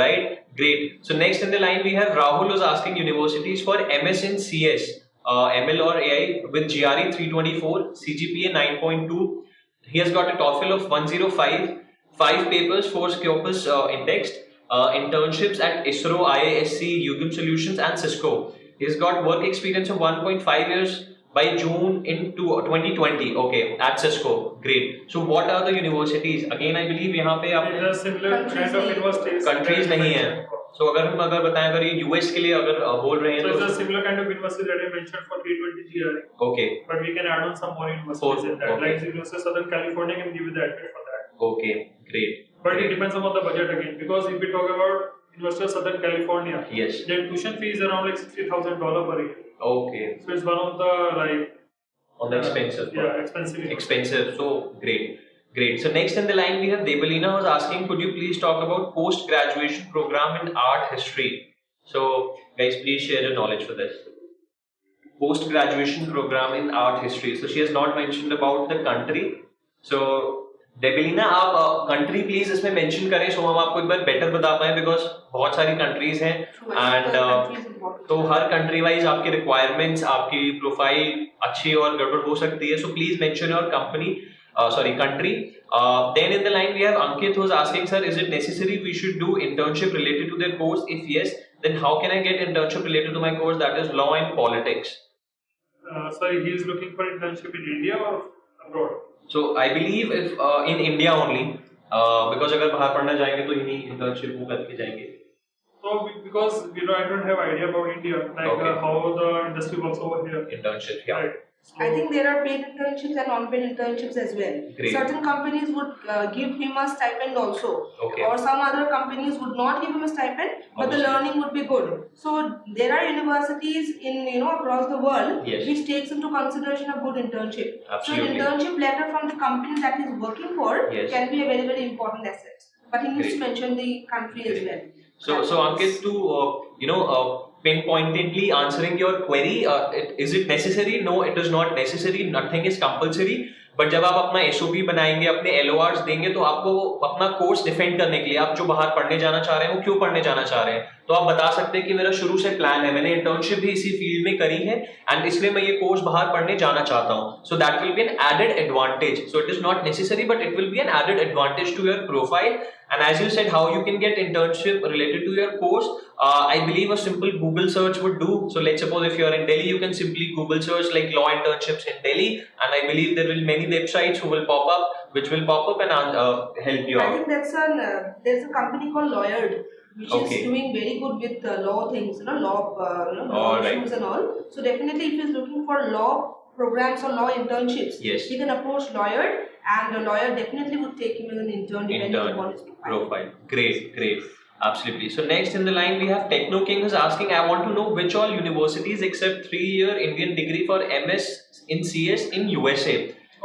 Right? Great. So next in the line we have Rahul who's asking universities for MS in CS, ML or AI with GRE 324, CGPA 9.2. He has got a TOEFL of 105, 5 papers, 4 Scopus in text, internships at ISRO, IISc, UGIM Solutions and Cisco. He's got work experience of 1.5 years by June into 2020. Okay, at Cisco. Great. So what are the universities? Again, I believe यहाँ पे आप There are similar kind of universities. countries नहीं हैं. So अगर बताएं अगर ये US के लिए अगर बोल रहे हैं So तो it's a similar kind of university that I mentioned for 320 GRE. okay. But we can add on some more universities in that. Okay. Like University of Southern California can give you the admit for that. Okay, great. But it depends upon the budget again. Because if we talk about University of Southern California, Yes. their tuition fee is around like $60,000 per year. Okay. So it's one of the On the expensive. yeah, expensive. Expensive. So great. Great. So next in the line we have Debalina who's asking, could you please talk about post-graduation program in art history? So guys, please share your knowledge for this. Post-graduation program in art history. So she has not mentioned about the country. So डेबिलिना आप country please इसमें mention करें सो हम आपको एक बार better बता पाएं because बहुत सारी कंट्रीज हैं एंड तो हर कंट्री वाइज आपके रिक्वायरमेंट्स आपकी प्रोफाइल अच्छी और गड़बड़ हो सकती है so please mention your company country. Then in the line we have Ankit who's asking, sir, is it necessary we should do internship related to their course? If yes, then how can I get internship related to my course, that is law and politics? Sorry, he is looking for internship in India or abroad? So I believe if in India only, because अगर बाहर पढ़ना जाएंगे तो इन्हीं internship वो करके जाएंगे. So because I don't have idea about India, like Okay. How the industry works over here. Internship, yeah. Right. So, I think there are paid internships and non-paid internships as well. Great. Certain companies would give him a stipend also, Okay. or some other companies would not give him a stipend, but the Obviously. learning would be good. So there are universities in across the world Yes. which takes into consideration a good internship. Absolutely. So an internship letter from the company that he's working for Yes. can be a very very important asset. But he needs Great. to mention the country as well. So Ankit, to pinpointedly answering your query, is it necessary? No, it is not necessary. Nothing is compulsory. But जब आप अपना SOP बनाएंगे, अपने LORs देंगे, तो आपको अपना course defend करने के लिए आप जो बाहर पढ़ने जाना चाह रहे हैं वो क्यों पढ़ने जाना चाह रहे हैं, तो आप बता सकते हैं कि मेरा शुरू से प्लान है, मैंने इंटर्नशिप भी इसी फील्ड में करी है एंड इसलिए मैं ये कोर्स बाहर पढ़ने जाना चाहता हूँ. So that will be an added advantage. So it is not necessary but it will be an added advantage to your profile. And as you said, how you can get internship related to your course, I believe a simple Google search would do. So let's suppose if you're in Delhi, you can simply Google search like law internships in Delhi, and I believe there will be many websites who will pop up, which will pop up and help you I out. think there's a company called Lawyered, which Okay. is doing very good with law things, law, law All right. issues and all. So definitely, if he's looking for law programs or law internships, Yes. he can approach Lawyered, and a lawyer definitely would take him as an intern depending upon his Profile. Great. Absolutely. So next in the line we have Techno King who's asking, I want to know which all universities accept 3-year Indian degree for MS in CS in USA.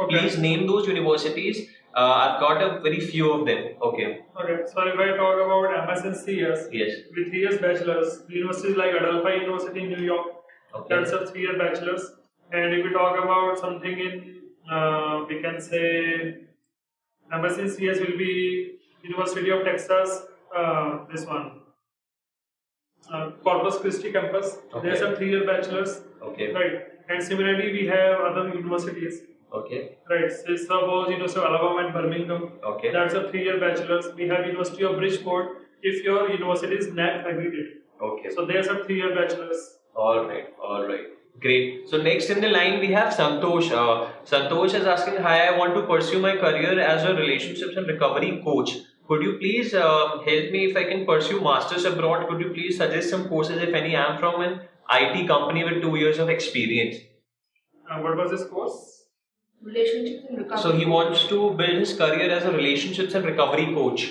Okay. Please name those universities. I've got a very few of them. Okay. Okay, so if I talk about MS and CS, Yes. with 3 years bachelor's, universities like Adelphi University in New York, Okay. that's a 3-year bachelor's. And if we talk about something in, we can say, MS and CS will be University of Texas, this one, Corpus Christi campus. Okay. There's a 3-year bachelor's. Okay. Right. And similarly, we have other universities. Okay. Right. So suppose University of Alabama and Birmingham. Okay. That's a 3-year bachelor's. We have University of Bridgeport if your university is NAC accredited. Okay. So there's a 3-year bachelor's. All right. Great. So next in the line we have Santosh. Santosh is asking, hi, I want to pursue my career as a relationships and recovery coach. Could you please help me if I can pursue masters abroad? Could you please suggest some courses if any? I am from an IT company with 2 years of experience. What was this course? Relationships and recovery. So he wants to build his career as a relationships and recovery coach.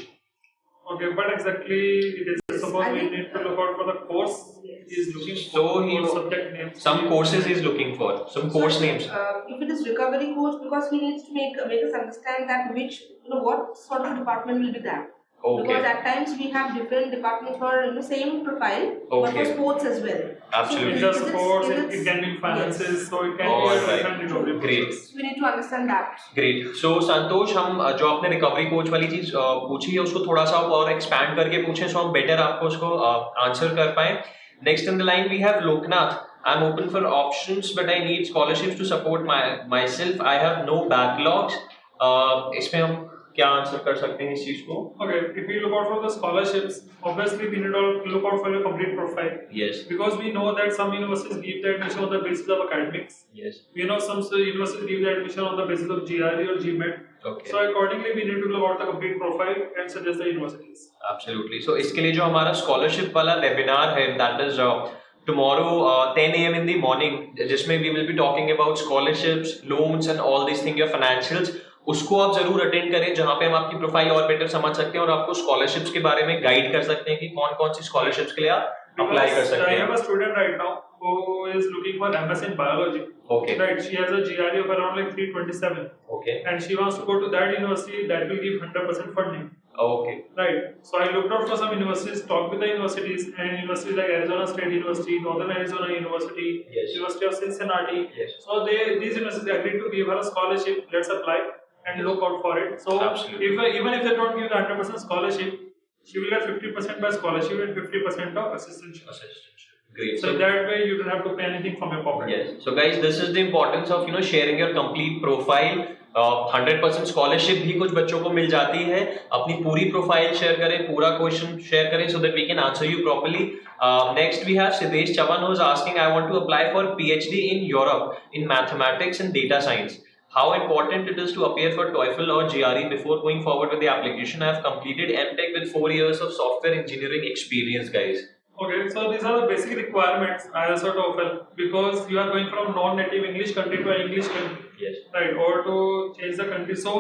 Okay, but exactly it is. Suppose we need to look out for the course he is looking for. So he or subject names. some courses he's looking for, some course names. If it is recovery coach, because he needs to make us understand that which what sort of department will be that. Okay. Because at times we have different departments for same profile, but for sports as well. Absolutely. So in the sports, it can be finances, so it can be a different recovery. Great. So we need to understand that. Great. So संतोष, हम जो आपने recovery coach वाली चीज पूछी है उसको थोड़ा सा और एक्सपैंड करके पूछें, सो हम बेटर आपको उसको आंसर कर पाए. Next in the line we have Loknath. I'm open for options, but I need scholarships to support myself. I have no backlogs. इसमें हम क्या आंसर कर सकते हैं इस चीज को? Okay, if we look out for the scholarships, obviously we need to look out for your complete profile. Yes. Because we know that some universities give the admission on the basis of academics. Yes. We know some universities give the admission on the basis of GRE or GMAT. Okay. So accordingly, we need to look out the complete profile and suggest the universities. Absolutely. So इसके लिए जो हमारा scholarship वाला webinar है, that is tomorrow 10 a.m. in the morning, जिसमें we will be talking about scholarships, loans and all these things, your financials. उसको आप जरूर अटेंड करें, जहाँ पे हम आपकी प्रोफाइल और बेटर समझ सकते हैं और आपको स्कॉलरशिप्स के बारे में गाइड कर सकते हैं कि कौन कौन सी स्कॉलरशिप्स के लिए आप अप्लाई कर सकते हैं. I have a student right now who is looking for MS in biology. Okay. Right, she has a GRE of around like 327. Okay. And she wants to go to that university that will give 100% funding. Okay. Right. So I looked out for some universities, talked with the universities, and universities like Arizona State University, Northern Arizona University, Yes. University of Cincinnati. Yes. So these universities agreed to give her a scholarship. Let's apply and look out for it. So Absolutely. even if they don't give the 100% scholarship, she will get 50% by scholarship and 50% of assistantship. Great. So that way you don't have to pay anything from your pocket. Yes. So guys, this is the importance of sharing your complete profile. 100% scholarship भी कुछ बच्चों को मिल जाती है. अपनी पूरी profile share करें, पूरा क्वेश्चन शेयर करें, so that we can answer you properly. Next we have Siddesh Chavan, who is asking, I want to apply for PhD in Europe in mathematics and data science. How important it is to appear for TOEFL or GRE before going forward with the application? I have completed MTech with 4 years of software engineering experience, guys. Okay, so these are the basic requirements, IELTS or TOEFL, because you are going from non-native English country to an English country. Yes. Right, or to change the country. So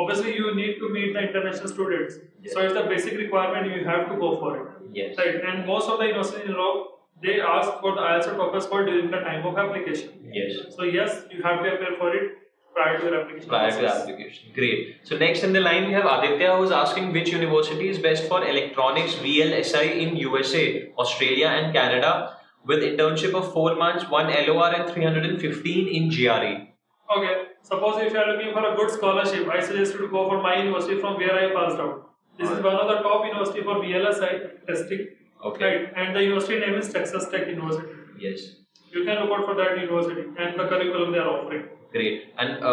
obviously you need to meet the international students. Yes. So it's the basic requirement, you have to go for it. Yes. Right, and most of the universities in Europe, they ask for the IELTS or TOEFL score during the time of application. Yes. So yes, you have to appear for it prior to your application. Prior to application. Great. So next in the line we have Aditya, who is asking which university is best for electronics VLSI in USA, Australia and Canada with internship of 4 months, 1 LOR and 315 in GRE. Okay, suppose if you are looking for a good scholarship, I suggest you to go for my university from where I passed out. This is one of the top university for VLSI testing. Okay. Right, and the university name is Texas Tech University. Yes. You can look out for that university and the curriculum they are offering. Great. And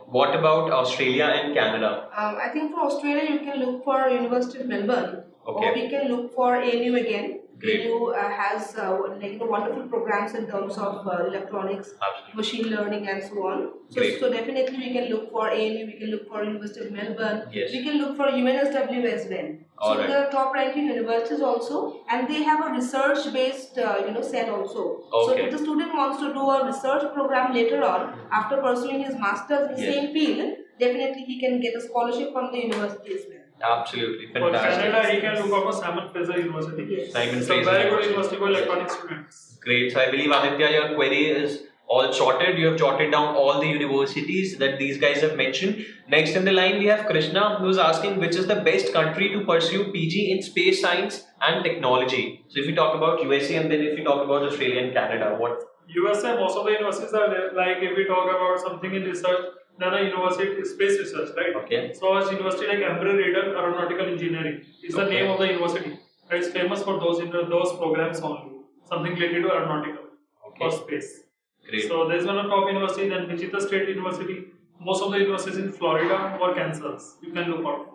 what about Australia and Canada? I think for Australia you can look for University of Melbourne, Okay. or we can look for ANU again. Great. ANU has wonderful programs in terms of electronics, Absolutely. machine learning, and so on. Great. So definitely we can look for ANU, we can look for University of Melbourne, Yes. we can look for UNSW as well. All So right. they are top ranking universities also, and they have a research based set also. So Okay. if the student wants to do a research program later on after pursuing his masters in the Yes. same field, definitely he can get a scholarship from the university as well. Absolutely. For Fantastic. Canada, he can look out for Simon Fraser University. Yes. Simon It's a Fraser very good University. university for electronic students. Great. So I believe Aditya, your query is all sorted. You have jotted down all the universities that these guys have mentioned. Next in the line we have Krishna, who is asking which is the best country to pursue PG in space science and technology. So if we talk about USA and then if we talk about Australia and Canada, what? USA, most of the universities are there. Like if we talk about something in research, then a university is space research, right? Okay. So a university like Embry-Riddle Aeronautical Engineering is the Okay. name of the university. It's famous for those programs only. Something related to aeronautical Okay. or space. Great. So there's one of top university, then Wichita State University. Most of the universities in Florida or Kansas. You can look out.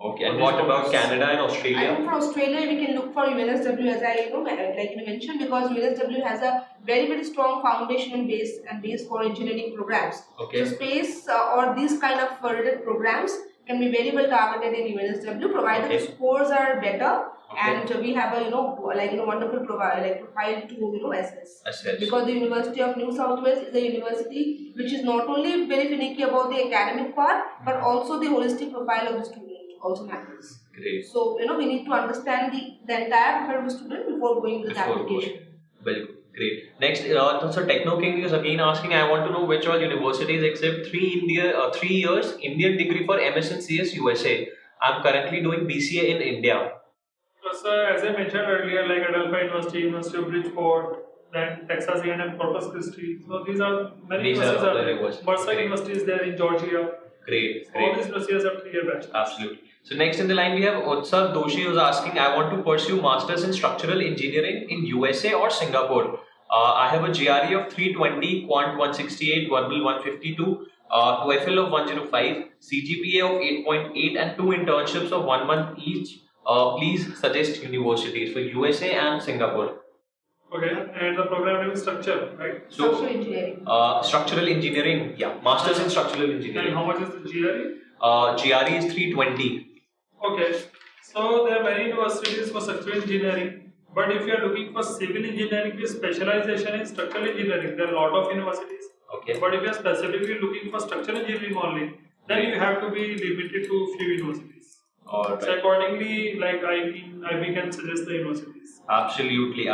Okay. And what about Canada and I Australia? think for Australia we can look for UNSW, as I like you mentioned, because UNSW has a very strong foundation and base for engineering programs. Okay. So space or these kind of related programs can be very well targeted in UNSW, provided the scores are better and we have a wonderful profile to assess. Because the University of New South Wales is a university which is not only very finicky about the academic part, but also the holistic profile of the student also matters. Great. So we need to understand the entire profile of the student before going to the application. Very good. Great. Next, so Techno King is again asking, I want to know which all universities accept 3 years Indian degree for MS and CS USA. I'm currently doing BCA in India. So as I mentioned earlier, like Adelphi University, University of Bridgeport, then Texas A&M Corpus Christi. So these are many universities are there. Mercer University is there in Georgia. Great. All these universities have 3-year bachelors. Absolutely. So next in the line we have Utsav Doshi who's asking, I want to pursue Masters in Structural Engineering in USA or Singapore. I have a GRE of 320, Quant 168, Verbal 152, TOEFL of 105, CGPA of 8.8 and 2 internships of 1 month each. Please suggest universities for USA and Singapore. Okay, and the program name is structure, right? So, Structural engineering. Structural engineering, yeah. Masters in Structural Engineering. And how much is the GRE? GRE is 320. Okay, so there are many universities for structural engineering, but if you are looking for civil engineering with specialization in structural engineering, there are a lot of universities. Okay. But if you are specifically looking for structural engineering only, then you have to be limited to few universities. Alright. So accordingly, we can suggest the universities. Absolutely.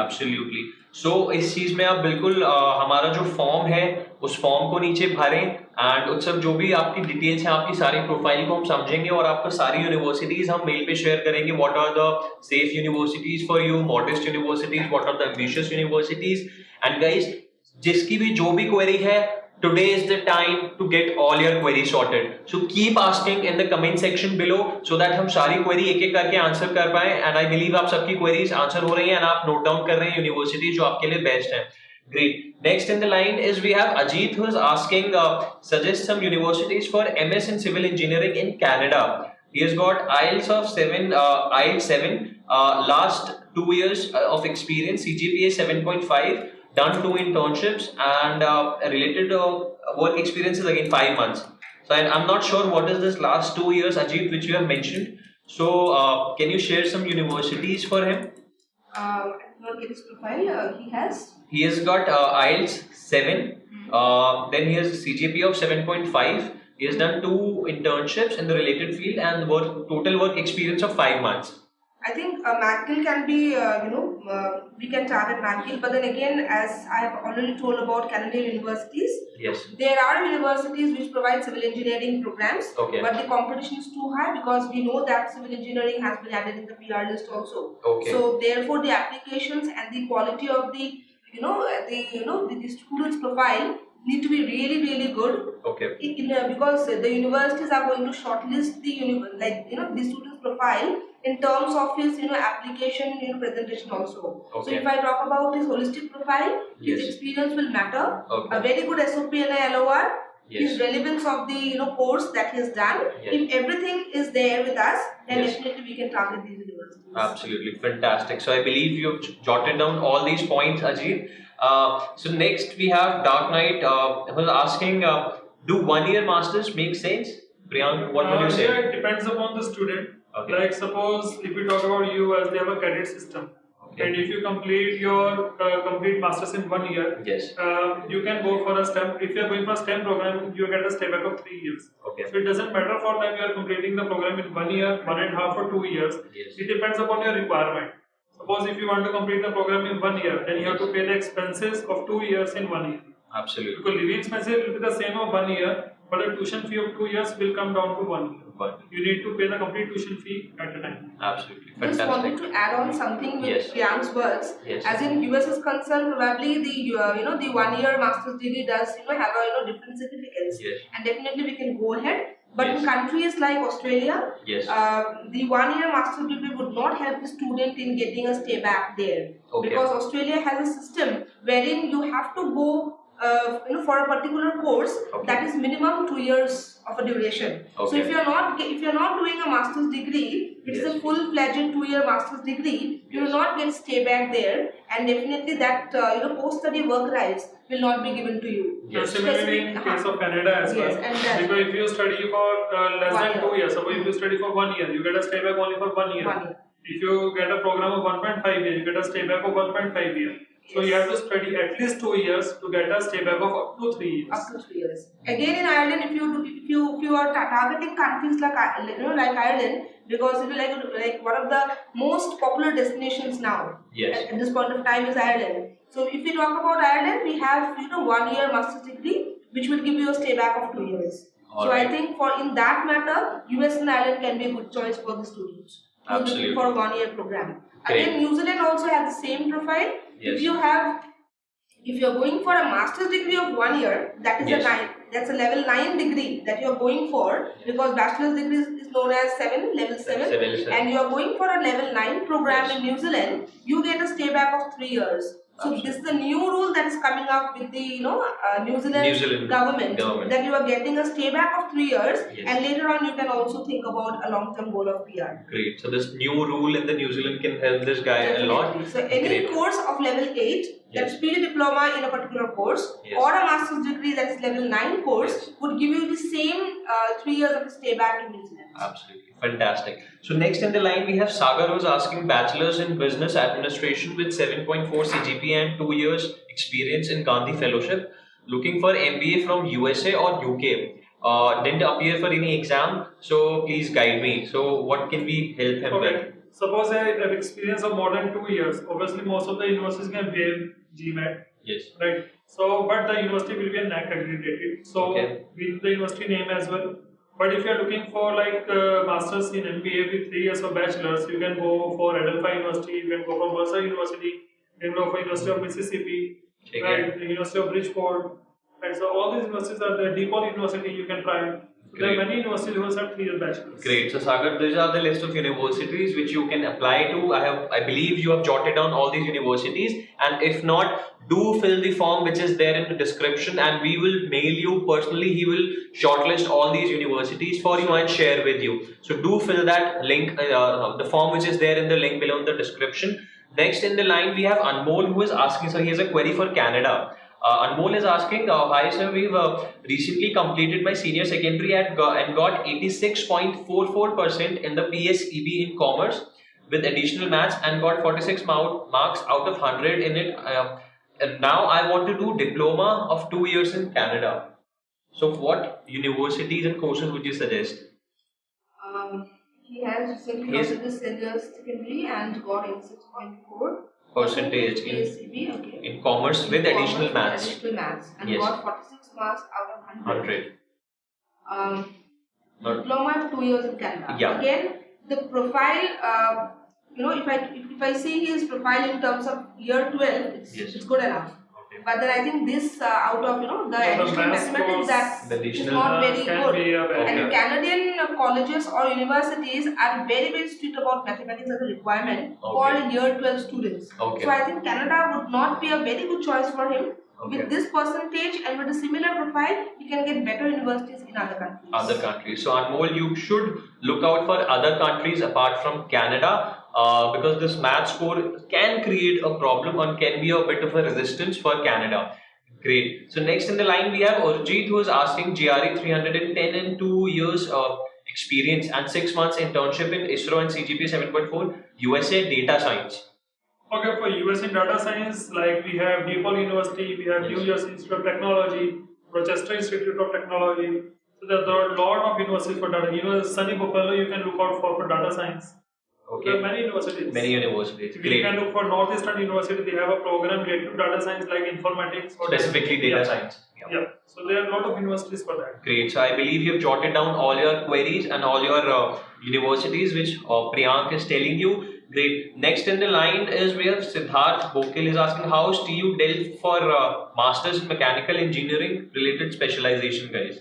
So इस चीज में आप बिल्कुल हमारा जो form है उस form को नीचे भरें एंड उत्सव जो भी आपकी डिटेल्स हैं आपकी सारी प्रोफाइल को हम समझेंगे और आपको सारी यूनिवर्सिटीज हम मेल पे शेयर करेंगे what are the safe universities for you modest universities what are the ambitious universities and guys जिसकी भी जो भी क्वेरी है today is the time to get all your queries sorted. So keep asking in the comment section below so that हम सारी query एक एक करके आंसर कर पाए and I believe आप सबकी queries आंसर हो रही हैं and आप नोट डाउन कर रहे हैं यूनिवर्सिटी जो आपके लिए बेस्ट है. Great. Next in the line is we have Ajit who is asking suggest some universities for MS in civil engineering in Canada. He has got IELTS of 7, last 2 years of experience, CGPA 7.5. Done 2 internships and related work experiences again 5 months. So I'm not sure what is this last 2 years, Ajit, which you have mentioned. So can you share some universities for him? I did not get his profile. He has got IELTS 7. Then he has CGPA of 7.5. He has done 2 internships in the related field and total work experience of 5 months. I think McGill can be, we can target McGill, but then again, as I have already told about Canadian universities, yes, there are universities which provide civil engineering programs, okay, but the competition is too high because we know that civil engineering has been added in the PR list also. Okay. So therefore, the applications and the quality of the, the students' profile need to be really good. Okay. Because the universities are going to shortlist the student's profile in terms of his application presentation also. Okay. So if I talk about his holistic profile, yes, his experience will matter. Okay. A very good SOP and LOR, yes, his relevance of the course that he has done. Yes. If everything is there with us, then yes, definitely we can target these universities. Absolutely fantastic. So I believe you've jotted down all these points, Ajit. So next we have Dark Knight who's asking, do 1 year masters make sense? Priyank, what would you say? Yeah, it depends upon the student. Okay. Like suppose if we talk about US, they have a credit system. Okay. And if you complete your complete masters in 1 year, yes, you can go for a STEM. If you are going for a STEM program, you get a stay back of 3 years. Okay. So it doesn't matter for them you are completing the program in 1 year, 1.5 or 2 years. yes, It depends upon your requirement. Suppose if you want to complete the program in 1 year, then you have to pay the expenses of 2 years in 1 year. absolutely, Because living expenses will be the same of 1 year, but the tuition fee of 2 years will come down to 1 year. but You need to pay the complete tuition fee at a time. absolutely Just wanted fantastic. to add on something with Yes. Priyank's words. Yes. As in US is concerned, probably the 1 year master's degree does have a different significance, Yes. and definitely we can go ahead. But Yes. in countries like Australia, Yes. the 1 year master's degree would not help the student in getting a stay back there, Okay. because Australia has a system wherein you have to go for a particular course that is minimum 2 years of a duration. So if you're not doing a master's degree, which is a full-fledged 2-year master's degree, you will not get stay back there, and definitely that post-study work rights will not be given to you. Yes. Similarly, in case of Canada as well, because if you study for less than 2 years, suppose if you study for 1 year, you get a stay back only for 1 year. 1 year. If you get a program of 1.5 years, you get a stay back of 1.5 years. So you have to study at least 2 years to get a stay back of up to 3 years. Up to 3 years. Again, in Ireland, if you are targeting countries like Ireland, because like one of the most popular destinations now at this point of time is Ireland. So if we talk about Ireland, we have 1 year master's degree, which will give you a stay back of 2 years. I think in that matter, US and Ireland can be a good choice for the students. Absolutely. For a 1 year program. Great. Again, New Zealand also has the same profile. If you are going for a master's degree of 1 year, that is that's a level 9 degree that you are going for, because bachelor's degree is known as level 7, and you are going for a level 9 program in New Zealand, you get a stay back of 3 years. So this is the new rule that is coming up with the New Zealand government, that you are getting a stay back of 3 years, and later on you can also think about a long-term goal of PR. Great. So this new rule in the New Zealand can help this guy a lot. So any course of level 8, that's PG diploma in a particular course, or a master's degree that is level 9 course, would give you the same 3 years of stay back in New Zealand. Absolutely. Fantastic. So next in the line we have Sagar, who's asking bachelor's in business administration with 7.4 CGPA and 2 years experience in Gandhi Fellowship, looking for MBA from USA or UK. Didn't appear for any exam, so please guide me. So what can we help him with? Suppose I have experience of more than 2 years. Obviously, most of the universities can waive GMAT. Yes. Right. So, but the university will be a NAC accredited. So, with the university name as well. But if you are looking for like masters in MBA with 3 years of bachelor's, you can go for Adelphi University, you can go for Mercer University, you can go for University of Mississippi, right? The University of Bridgeport. Right. So all these universities are there. DePaul University you can try. So there are many universities who have 3 year bachelor's. Great. So Sagar, these are the list of universities which you can apply to. I believe you have jotted down all these universities, and if not, do fill the form which is there in the description, and we will mail you personally. He will shortlist all these universities for you and share with you. So do fill that link, the form which is there in the link below in the description. Next in the line we have Anmol, who is asking, so he has a query for Canada. Anmol is asking, hi sir, we've recently completed my senior secondary and got 86.44% in the PSEB in commerce with additional maths, and got 46 marks out of 100 in it. And now I want to do diploma of 2 years in Canada. So what universities and courses would you suggest? He has recently completed his senior secondary and got 86.4 percentage in commerce with additional maths. And got 46 marks out of 100. 100. Diploma of 2 years in Canada. Yeah. Again, the profile, if I see his profile in terms of year 12, it's good enough. Okay. But then I think this out of the additional mathematics, that is not very good. And Canadian colleges or universities are very, very strict about mathematics as a requirement for year 12 students. So I think Canada would not be a very good choice for him. With this percentage and with a similar profile, he can get better universities in other countries. So Anmol, you should look out for other countries apart from Canada, because this math score can create a problem and can be a bit of a resistance for Canada. Great. So next in the line we have Urjit, who is asking GRE 310 and 2 years of experience and 6 months internship in ISRO and CGPA 7.4 USA data science. Okay, for US in data science, like we have DePaul University, we have New Jersey Institute of Technology, Rochester Institute of Technology. So there are a lot of universities for data. Even Sunny Buffalo, you can look out for data science. There are many universities. Great. You can look for Northeastern University. They have a program related to data science like informatics. Or specifically data science. Yeah. So there are a lot of universities for that. Great. So I believe you have jotted down all your queries and all your universities which Priyank is telling you. Great. Next in the line is we have Siddharth Bokil is asking, how do you delve for Masters in Mechanical Engineering related specialization, guys?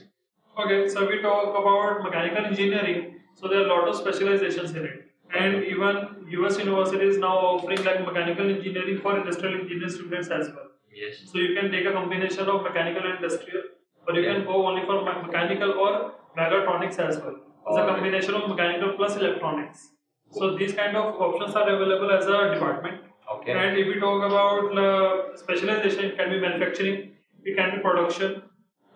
Okay, so we talk about mechanical engineering. So there are a lot of specializations in it. And even US universities now offering like mechanical engineering for industrial engineering students as well. Yes. So you can take a combination of mechanical and industrial, or you can go only for mechanical or mechatronics as well. It's a combination of mechanical plus electronics. So these kind of options are available as a department. Okay. And if we talk about specialization, it can be manufacturing, it can be production,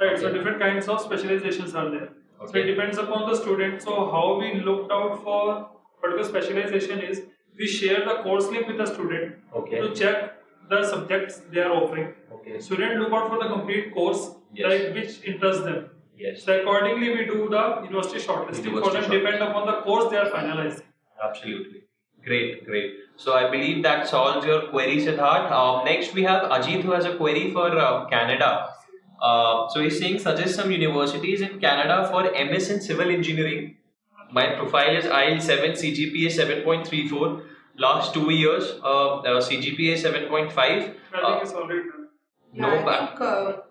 right? Okay. So different kinds of specializations are there. Okay. So it depends upon the student. So how we looked out for particular specialization is we share the course link with the student to check the subjects they are offering. Student look out for the complete course, like which interests them. So accordingly we do the university shortlisting for them, depend upon the course they are finalizing. Absolutely. Great, great. So I believe that solves your query, Siddharth. Next we have Ajit who has a query for Canada. So he's saying suggest some universities in Canada for MS in civil engineering. My profile is IELTS 7, CGPA 7.34. Last 2 years, CGPA 7.5. I think it's already done. I think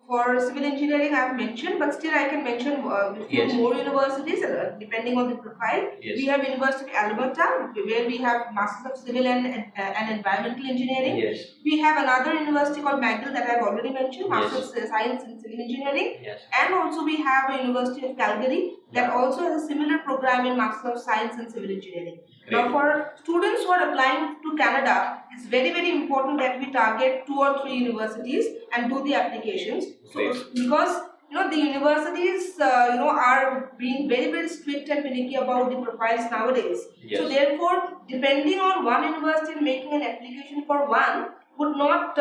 for civil engineering I have mentioned, but still I can mention a few more universities depending on the profile. We have University of Alberta, where we have Masters of Civil and Environmental Engineering. We have another university called McGill that I have already mentioned, Masters of Science in Civil Engineering. And also we have a University of Calgary that also has a similar program in Masters of Science in Civil Engineering. Now for students who are applying to Canada, it's very, very important that we target 2 or 3 universities and do the applications. So, because the universities are being very, very strict and finicky about the profiles nowadays. So therefore, depending on one university and making an application for one would not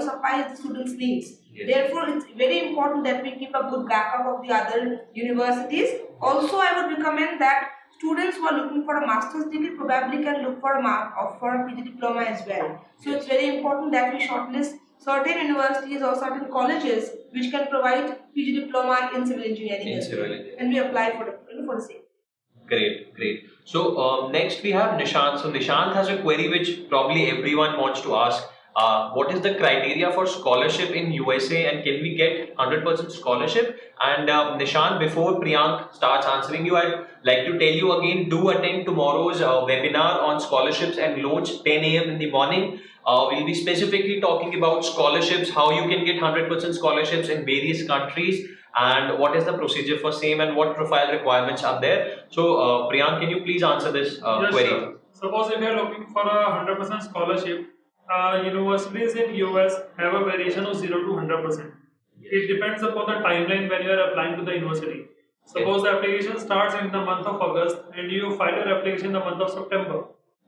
suffice the students' needs. Therefore, it's very important that we keep a good backup of the other universities. Also, I would recommend that students who are looking for a master's degree probably can look for a PG diploma as well. So it's very important that we shortlist certain universities or certain colleges which can provide PG diploma in civil engineering as well, and we apply for the same. Great, great. So next we have Nishant. So Nishant has a query which probably everyone wants to ask. What is the criteria for scholarship in USA and can we get 100% scholarship? And Nishant, before Priyank starts answering you, I'd like to tell you again, do attend tomorrow's webinar on scholarships and loans, 10 a.m. in the morning. We'll be specifically talking about scholarships, how you can get 100% scholarships in various countries, and what is the procedure for same and what profile requirements are there. So Priyank, can you please answer this query? Sure. Suppose if you are looking for a 100% scholarship, universities in US have a variation of 0 to 100%. It depends upon the timeline when you are applying to the university. Suppose the application starts in the month of August and you file your application in the month of September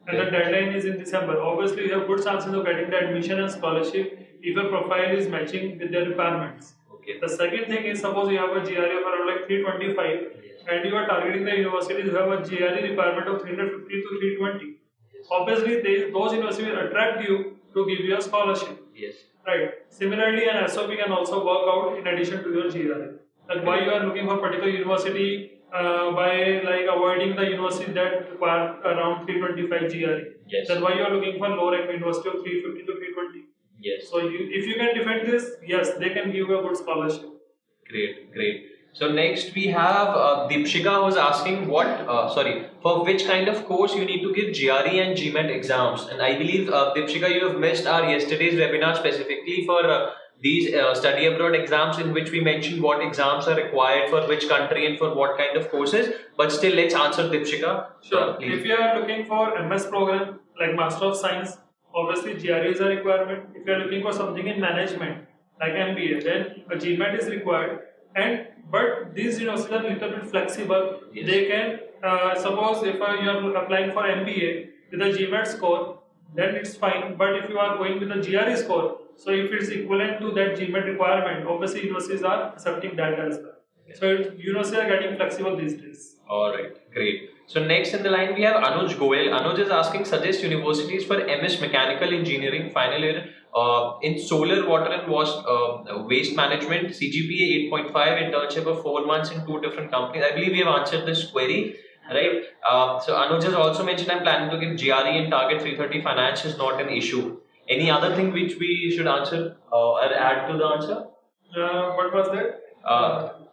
and the deadline is in December. Obviously, you have good chances of getting the admission and scholarship if your profile is matching with their requirements. The second thing is, suppose you have a GRE of around like 325 and you are targeting the universities who have a GRE requirement of 350 to 320. Obviously, those universities will attract you to give you a scholarship. Right. Similarly, an SOP can also work out in addition to your GRE. Like why you are looking for particular university by like avoiding the university that require around 325 GRE. Then why you are looking for low rank university of 350 to 320. So if you can defend this, yes, they can give you a good scholarship. Great, great. So next we have Deepshika who's asking for which kind of course you need to give GRE and GMAT exams. And I believe Deepshika, you have missed our yesterday's webinar specifically for these study abroad exams, in which we mentioned what exams are required for which country and for what kind of courses. But still, let's answer Deepshika. Sure. If you are looking for MS program like Master of Science, obviously GRE is a requirement. If you are looking for something in management like MBA, then a GMAT is required. But these universities are a little bit flexible. They can suppose if you are applying for MBA with a GMAT score, then it's fine. But if you are going with a GRE score, so if it's equivalent to that GMAT requirement, obviously universities are accepting that as well. So universities are getting flexible these days. Alright, great. So next in the line we have Anuj Goel. Anuj is asking suggest universities for MS Mechanical Engineering final year in solar, water and waste management, CGPA 8.5, internship of 4 months in 2 different companies. I believe we have answered this query, right? So Anuj has also mentioned I'm planning to give GRE and target 330 finance is not an issue. Any other thing which we should answer or add to the answer? What was that?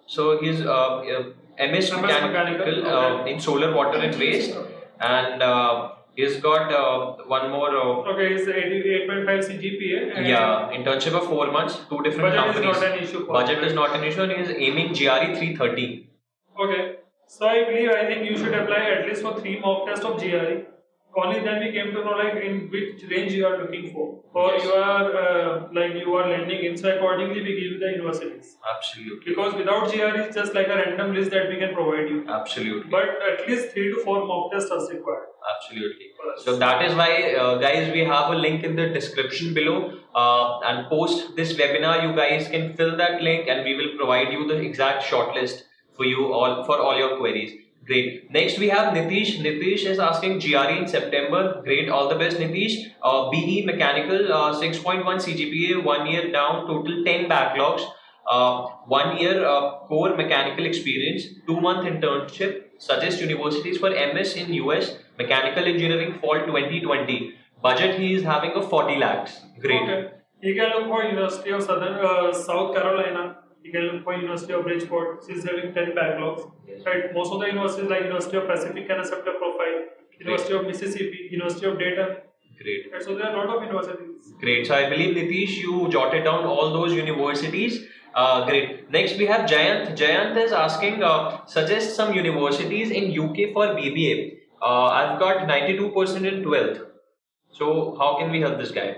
So his MS Mechanical in solar, water and waste, and He's got one more. Okay, it's 88.5 CGPA. And Yeah, internship of 4 months, two different budget companies. is not an issue for Budget him, is right? not an issue, and he is aiming GRE 330. Okay, so I think you should apply at least for 3 mock tests of GRE. Only then we came to know like in which range you are looking for, or Yes. you are you are landing in. So accordingly, we give you the universities. Absolutely. Because without GRE, it's just like a random list that we can provide you. Absolutely. But at least 3 to 4 mock tests are required. Absolutely. So that is why, guys, we have a link in the description below. And post this webinar, you guys can fill that link, and we will provide you the exact shortlist for you all for all your queries. Great. Next we have Nitish. Nitish is asking GRE in September. Great. All the best, Nitish. BE Mechanical, 6.1 CGPA, 1 year down, total 10 backlogs. 1 year core mechanical experience, 2-month internship. Suggest universities for MS in US, mechanical engineering fall 2020. Budget he is having of 40 lakhs. Great. Okay. You can look for University of South Carolina. You can look for University of Bridgeport. She's having 10 backlogs. Yes. Right. Most of the universities like University of Pacific can accept a profile. University of Mississippi, University of Dayton. Great. Right. So there are a lot of universities. Great. So I believe Nitish, you jotted down all those universities. Great. Next we have Jayant. Jayant is asking, suggest some universities in UK for BBA. I've got 92% in 12th. So how can we help this guy?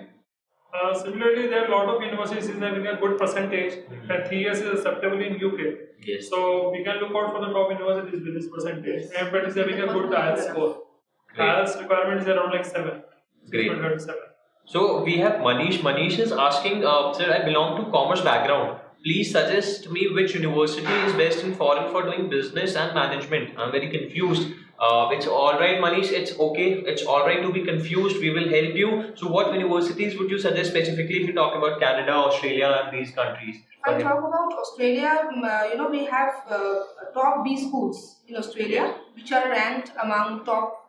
Similarly, there are a lot of universities having a good percentage, and 3 years is acceptable in UK. Yes. So we can look out for the top universities with this percentage, and but is having a good IELTS score. Great. IELTS requirement is around like 7. Great. 6.37. So we have Manish. Manish is asking, sir, I belong to commerce background. Please suggest me which university is best in foreign for doing business and management. I'm very confused. It's alright, Manish. It's okay. It's alright to be confused. We will help you. So what universities would you suggest specifically if you talk about Canada, Australia, and these countries? If I talk about Australia, we have top B schools in Australia, which are ranked among top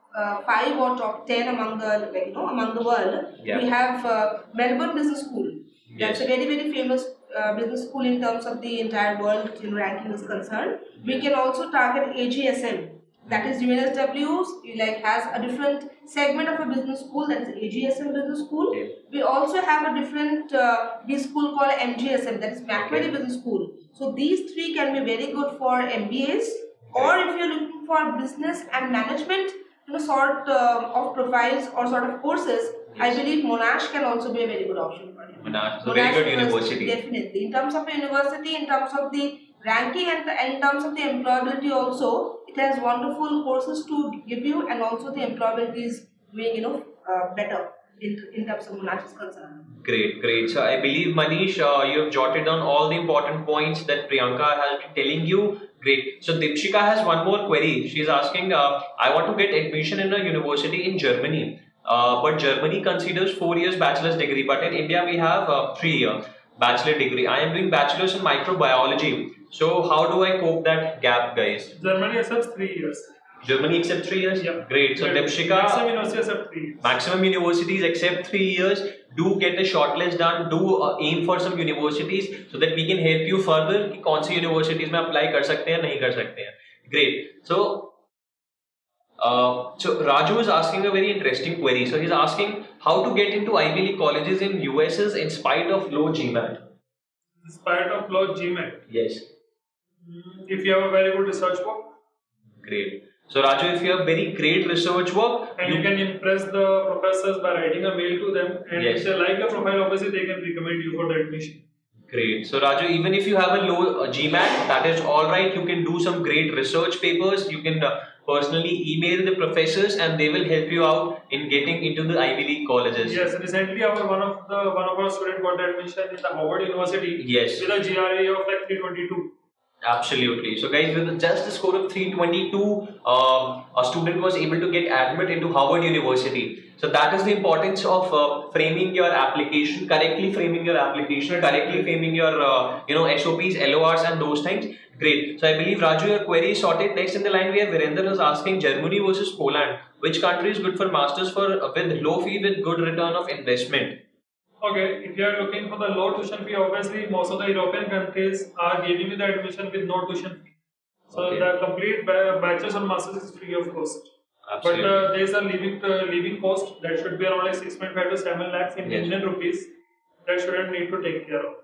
5 or top 10 among the world. Yeah. We have Melbourne Business School. That's Yes. a very, very famous business school in terms of the entire world ranking is concerned. We can also target AGSM. That is UNSW, has a different segment of a business school, that is AGSM business school. Okay. We also have a different B school called MGSM, that is Macquarie Okay. Business School. So these three can be very good for MBAs, or if you're looking for business and management, sort of profiles or sort of courses, I Yes. believe Monash can also be a very good option for you. Monash, so very good university. Definitely. In terms of a university, in terms of the ranking, and in terms of the employability also, it has wonderful courses to give you, and also the employability is doing better in terms of Monash is concerned. Great, great. So I believe Manish, you have jotted down all the important points that Priyanka has been telling you. Great. So Dipshika has one more query. She's asking, I want to get admission in a university in Germany. But Germany considers 4 years bachelor's degree, but in India we have 3 year bachelor degree. I am doing bachelor's in microbiology. So how do I cope that gap, guys? Germany accepts 3 years. Germany accept 3 years? Yeah. Great. So Dipshika, Maximum universities accept 3 years. maximum universities accept 3 years. Do get the shortlist done. Do aim for some universities so that we can help you further कि कौन सी universities में apply कर सकते हैं नहीं कर सकते हैं. Great. So Raju is asking a very interesting query. So he's asking how to get into Ivy League colleges in US's in spite of low GMAT. In spite of low GMAT. Yes. If you have a very good research work, Great. So Raju, if you have very great research work, and you can impress the professors by writing a mail to them, and Yes. if they like your profile, obviously they can recommend you for the admission. Great. So Raju, even if you have a low GMAT, that is all right. You can do some great research papers. You can personally email the professors, and they will help you out in getting into the Ivy League colleges. Yes, recently one of our students got admission in the Howard University. Yes. With a GRE of like 322. Absolutely. So guys, with just a score of 322, a student was able to get admitted into Harvard University. So that is the importance of framing your application, correctly framing your application, correctly framing your SOPs, LORs and those things. Great. So I believe Raju, your query is sorted. Next in the line we have Virender is asking Germany versus Poland. Which country is good for masters with low fee with good return of investment? Okay, if you are looking for the low tuition fee, obviously most of the European countries are giving you the admission with no tuition fee. So Okay. the complete bachelor's or master's is free of cost. Absolutely. But there is a living cost that should be around like 6.5 to 7 lakhs in Yes. Indian rupees that student need to take care of.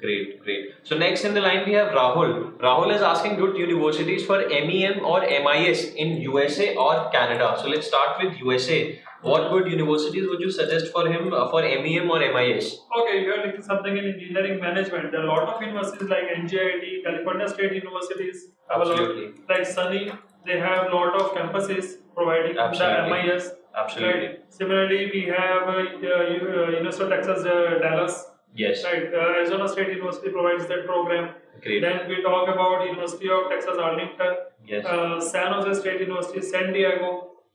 Great, great. So next in the line we have Rahul. Rahul is asking good universities for MEM or MIS in USA or Canada. So let's start with USA. What good universities would you suggest for him for MEM or MIS? Okay, you are looking something in engineering management. There are a lot of universities like NJIT, California State Universities have a lot. Absolutely. Like Sunny, they have a lot of campuses providing Absolutely. the MIS. Absolutely. Right. Similarly, we have University of Texas Dallas. Yes. Right. Arizona State University provides that program. Great. Then we talk about University of Texas Arlington. Yes. San Jose State University, San Diego.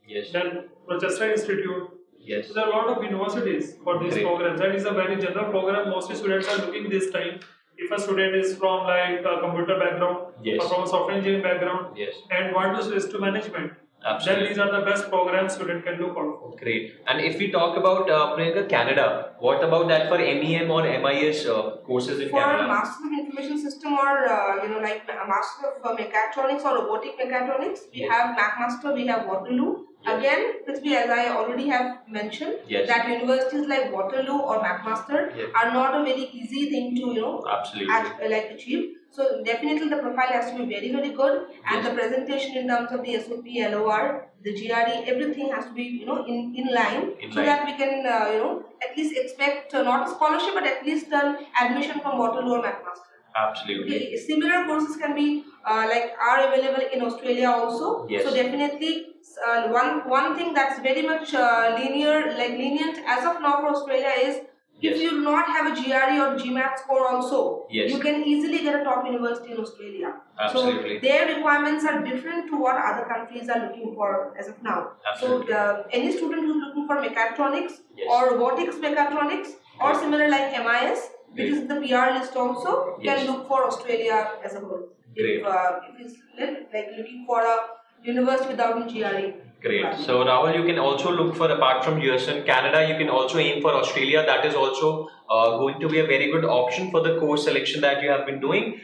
Yes. Then Rochester Institute. Yes. So there are a lot of universities for these Great. programs. That is a very general program. Mostly students are looking this time. If a student is from like a computer background Yes. or from a software engineering background Yes. and want to switch to management, Absolutely. then these are the best programs student can look out for. Great. And if we talk about Priyanka, Canada, what about that for MEM or MIS courses in For Canada? Master of Information System or like a Master of Mechatronics or Robotic Mechatronics, we Yes. have McMaster, we have Waterloo. Yes. Again, Prithvi, as I already have mentioned, Yes. that universities like Waterloo or McMaster Yes. are not a very easy thing to Absolutely. like achieve. So definitely the profile has to be very very good, and Yes. the presentation in terms of the SOP, LOR, the GRE, everything has to be in line, In so line. that we can at least expect not a scholarship but at least an admission from Waterloo or McMaster. Absolutely. Okay, similar courses can be are available in Australia also. Yes. So definitely one thing that's very much lenient as of now for Australia is Yes. if you do not have a GRE or GMAT score also, Yes. you can easily get a top university in Australia. Absolutely. So their requirements are different to what other countries are looking for as of now. Absolutely. So any student who's looking for mechatronics Yes. or robotics mechatronics or Great. similar like MIS, which Great. is the PR list also, Yes. can look for Australia as a whole. Great. If it's like looking for a university without a GRE. Great. So Rahul, you can also look for, apart from US and Canada, you can also aim for Australia. That is also going to be a very good option for the course selection that you have been doing.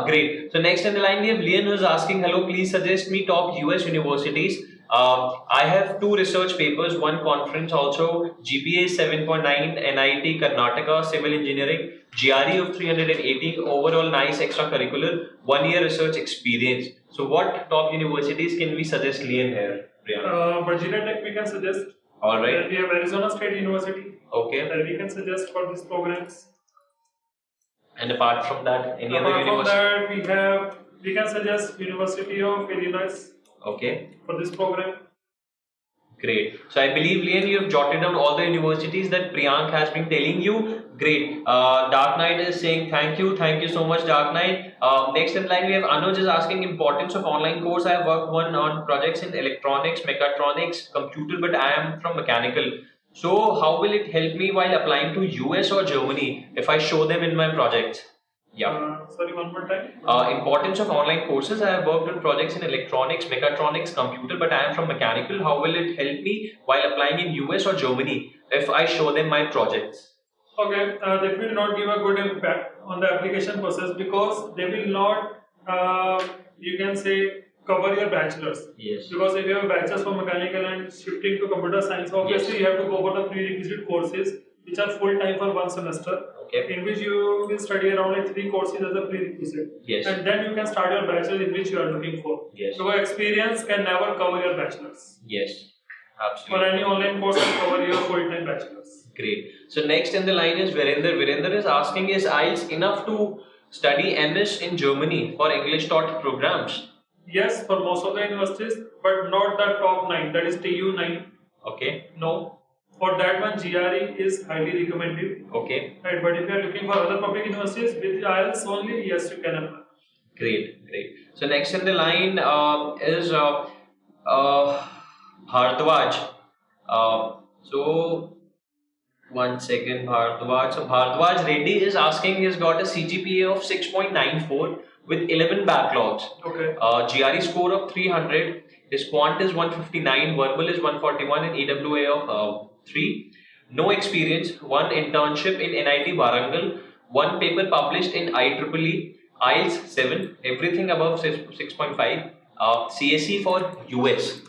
Great. So next in the line we have Lian, who is asking, hello, please suggest me top US universities. I have 2 research papers, 1 conference also, GPA 7.9, NIT Karnataka Civil Engineering, GRE of 380, overall nice extracurricular, 1 year research experience. So what top universities can we suggest Lian here? Virginia Tech we can suggest. All right. Then we have Arizona State University Okay. that we can suggest for these programs. And apart from that, any other Apart from university? that, we can suggest University of Illinois Okay. for this program. Great. So I believe, Lian, you have jotted down all the universities that Priyank has been telling you. Great. Dark Knight is saying thank you so much, Dark Knight. Next in line we have Anuj is asking importance of online course. I have worked on projects in electronics, mechatronics, computer, but I am from mechanical. So how will it help me while applying to US or Germany if I show them in my projects? Yeah. Sorry, one more time. Importance of online courses. I have worked on projects in electronics, mechatronics, computer, but I am from mechanical. How will it help me while applying in US or Germany if I show them my projects? Okay, that will not give a good impact on the application process because they will not, you can say, cover your bachelor's. Yes. Because if you have a bachelor's from mechanical and shifting to computer science, obviously you have to go for the prerequisite courses which are full time for 1 semester. Okay. In which you will study around like 3 courses as a prerequisite. Yes. And then you can start your bachelor's in which you are looking for. Yes. So experience can never cover your bachelor's. Yes. For Absolutely. any online course can cover your full time bachelor's. Great. So next in the line is Virender. Virender is asking, is IELTS enough to study MS in Germany for English taught programs? Yes, for most of the universities, but not the top 9, that is TU9. Okay. No. For that one, GRE is highly recommended. Okay. Right, but if you are looking for other public universities with IELTS only, yes, you can apply. Great. Great. So next in the line is Bhardwaj. So one second, Bhardwaj. So Bhardwaj Reddy is asking, he's got a CGPA of 6.94 with 11 backlogs. Okay. GRE score of 300. His quant is 159, verbal is 141, and EWA of 3. No experience, 1 internship in NIT Warangal, 1 paper published in IEEE, IELTS 7, everything above 6.5, CSE for US.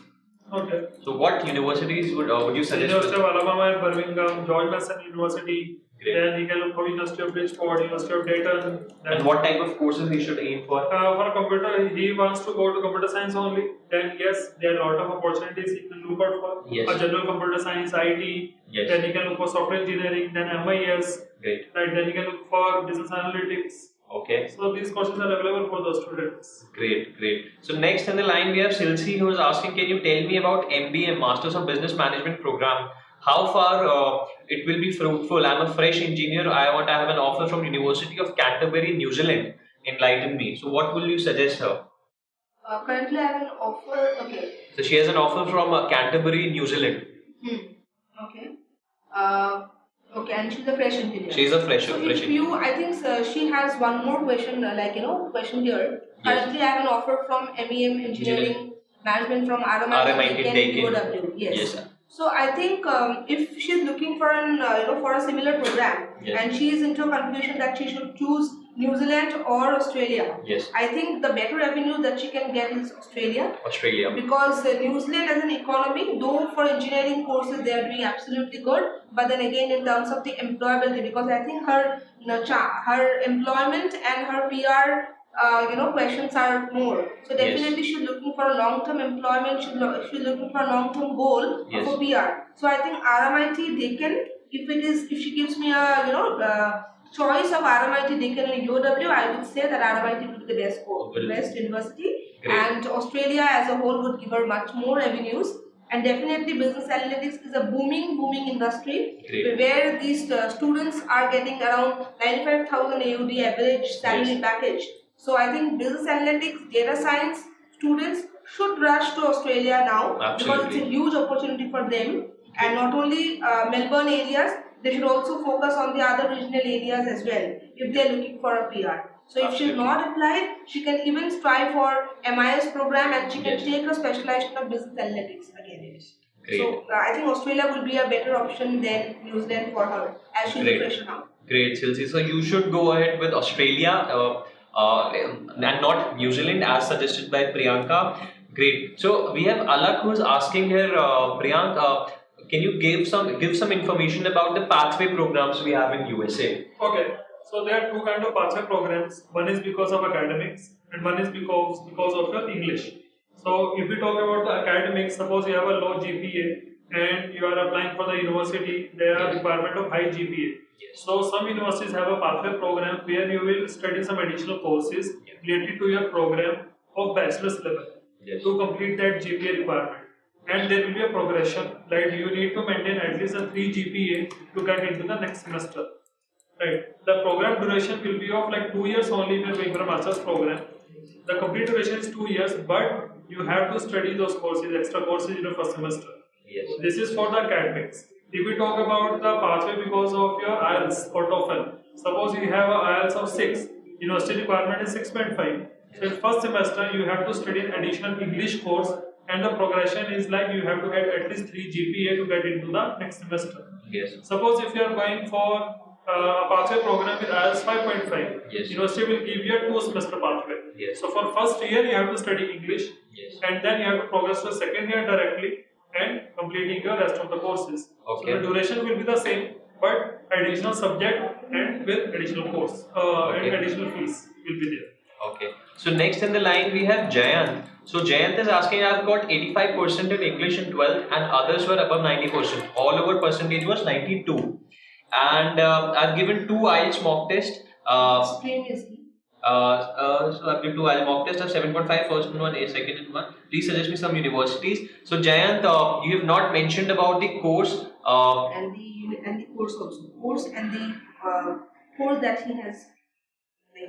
Okay. So what universities would you suggest? University of Alabama at Birmingham, George Mason University. Great. Then he can look for University of Bridgeport, University of Dayton. And what type of courses he should aim for? For computer, he wants to go to computer science only. Then yes, there are a lot of opportunities he can look out for. Yes. A general computer science, IT. Yes. Then he can look for software engineering. Then MIS. Great. Right. Then he can look for business analytics. Okay. So these courses are available for those students. Great, great. So next in the line we have Silsi, who is asking, can you tell me about MBA, Masters of Business Management program? How far it will be fruitful? I'm a fresh engineer. I have an offer from University of Canterbury, New Zealand. Enlighten me. So what will you suggest her? Currently, I have an offer. Okay. So she has an offer from Canterbury, New Zealand. Okay. Okay, and she's a fresh engineer. She is a fresh So fresh if you, I think she has one more question, question here. Currently, I have an offer from MEM Engineering Management from RMIT Taken. Yes. Sir. So I think if she's looking for an for a similar program, Yes. and she is into a confusion that she should choose New Zealand or Australia, Yes. I think the better avenue that she can get is Australia. Australia. Because New Zealand as an economy, though for engineering courses they are doing absolutely good, but then again in terms of the employability, because I think her her employment and her PR questions are more. So definitely she's looking for a long-term employment. She's looking for a long-term goal Yes. for PR. So I think RMIT Deakin, if she gives me a choice of RMIT Deakin and UOW, I would say that RMIT would be the best university. Great. And Australia as a whole would give her much more avenues. And definitely business analytics is a booming industry. Great. Where these students are getting around 95,000 AUD average salary package. So I think business analytics, data science students should rush to Australia now. Absolutely. Because it's a huge opportunity for them. And not only Melbourne areas, they should also focus on the other regional areas as well if they are looking for a PR. So if she's not applied, she can even strive for MIS program and she can take a specialization of business analytics again. Great. So I think Australia would be a better option than New Zealand for her as she's a fresher now. Great, Silsi. So you should go ahead with Australia and not New Zealand as suggested by Priyanka. Great. So we have Alak who is asking here, Priyanka, can you give some information about the pathway programs we have in USA? Okay. So there are two kind of pathway programs. One is because of academics and one is because of your English. So if we talk about the academics, suppose you have a low GPA and you are applying for the university, there are requirement of high GPA. So some universities have a pathway program where you will study some additional courses related to your program of bachelor's level to complete that GPA requirement. And there will be a progression, like you need to maintain at least a 3 GPA to get into the next semester. Right. The program duration will be of like 2 years only if you are going for a master's program. The complete duration is 2 years, but you have to study those courses, extra courses in your first semester. Yes. This is for the academics. If we talk about the pathway because of your IELTS or TOEFL, suppose you have an IELTS of 6, university requirement is 6.5. So in first semester you have to study an additional English course, and the progression is like you have to get at least 3 GPA to get into the next semester. Yes. Suppose if you are going for a pathway program with IELTS 5.5, university will give you a 2-semester pathway. Yes. So for first year you have to study English, and then you have to progress to second year directly and completing your rest of the courses. Okay. So the duration will be the same, but additional subject and with additional course and additional fees will be there. Okay. So next in the line we have Jayant. So Jayant is asking, I've got 85% in English in 12th and others were above 90%. All over percentage was 92. And I've given 2 IELTS mock tests. Stream is So I've given 2 IELTS mock tests of 7.5, first in one, a second in one. Please suggest me some universities. So Jayant, you have not mentioned about the course. and the course also. Course and the course that he has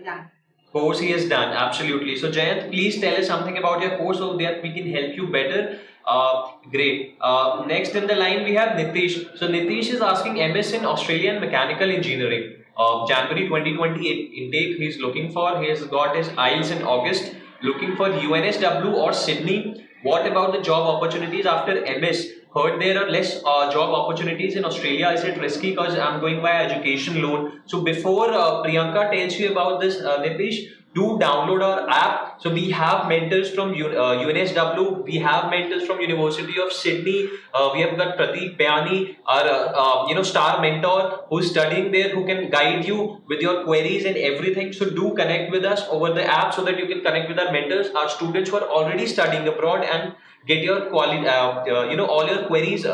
done. Course he has done, absolutely. So Jayant, please tell us something about your course so that we can help you better. Great. Next in the line we have Nitish. So Nitish is asking MS in Australian Mechanical Engineering. January 2028 intake he is looking for. He has got his IELTS in August. Looking for UNSW or Sydney. What about the job opportunities after MS? Heard there are less job opportunities in Australia. Is it risky because I'm going by education loan? So before Priyanka tells you about this, Nitish, do download our app. So we have mentors from UNSW, we have mentors from University of Sydney, we have got Prateek Bayani, our star mentor who's studying there, who can guide you with your queries and everything. So do connect with us over the app so that you can connect with our mentors, our students who are already studying abroad, and get your quality, all your queries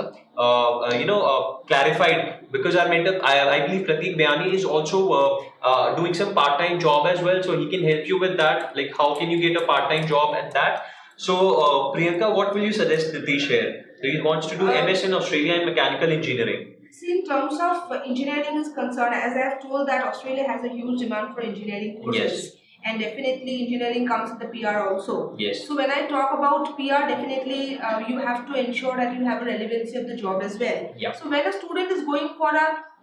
clarified, because our mentor, I believe Prateek Bayani is also doing some part-time job as well, so he can help you with that, like how can you get a part-time job and that. So Priyanka, what will you suggest Nitish here? So he wants to do MS in Australia in mechanical engineering. See, in terms of engineering is concerned, as I have told that Australia has a huge demand for engineering courses. Yes. And definitely engineering comes with the PR also. Yes. So when I talk about PR, definitely you have to ensure that you have a relevancy of the job as well. Yeah. So when a student is going for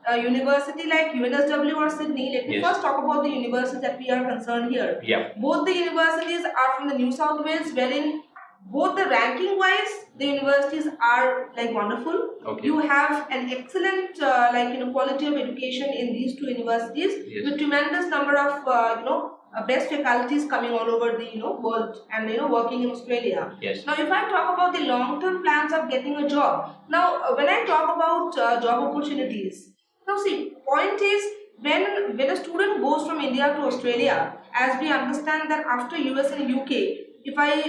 a university like UNSW or Sydney, let me Yes. first talk about the universities that we are concerned here. Yeah. Both the universities are from the New South Wales, wherein both the ranking wise, the universities are like wonderful. Okay. You have an excellent quality of education in these two universities. Yes. With tremendous number of best faculties coming all over the world and working in Australia. Yes. Now, if I talk about the long-term plans of getting a job, now when I talk about job opportunities, now see, point is when a student goes from India to Australia, as we understand that after US and UK, if I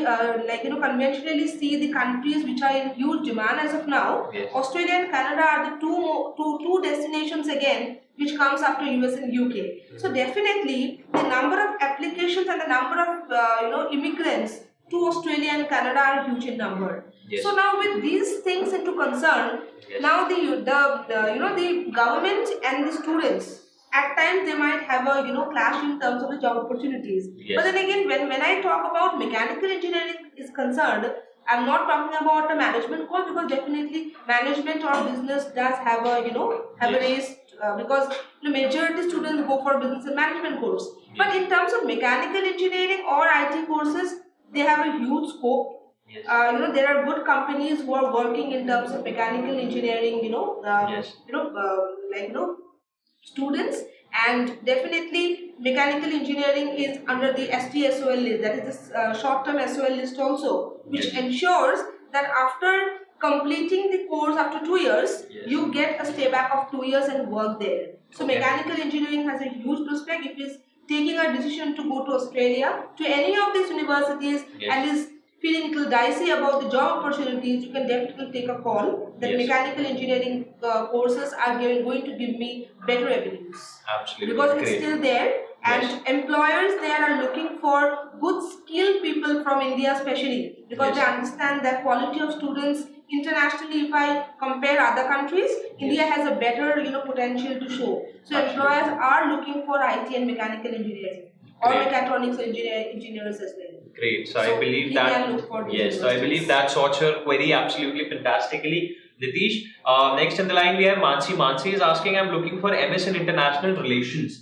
conventionally see the countries which are in huge demand as of now, Yes. Australia and Canada are the two destinations again which comes after US and UK. So definitely the number of applications and the number of immigrants to Australia and Canada are huge in number. Yes. So now with these things into concern, Yes. now the government and the students, at times they might have a clash in terms of the job opportunities. Yes. But then again, when I talk about mechanical engineering is concerned, I'm not talking about a management course, because definitely management or business does have a have a race, because the majority students go for business and management course. Yes. But in terms of mechanical engineering or IT courses, they have a huge scope. Yes. There are good companies who are working in terms of mechanical engineering. Yes. Students, and definitely mechanical engineering is under the STSOL list, that is the short-term SOL list also, which Yes. ensures that after completing the course after 2 years, Yes. you get a stay back of 2 years and work there. So Okay. mechanical engineering has a huge prospect. If is taking a decision to go to Australia, to any of these universities, Yes. and is feeling a little dicey about the job opportunities, you can definitely take a call that Yes. mechanical engineering courses are going to give me better revenues. Absolutely. Because it's Great. still there, and Yes. employers there are looking for good skilled people from India especially, because Yes. they understand that quality of students internationally, if I compare other countries, India has a better potential to show. So Absolutely. employers are looking for IT and mechanical engineers or Great. mechatronics engineers as well. Great. So I So believe we that. can look for these Yes. So I believe universities. that sorts your query absolutely fantastically, Nitish. Next in the line we have Mansi. Mansi is asking, I'm looking for MS in International Relations.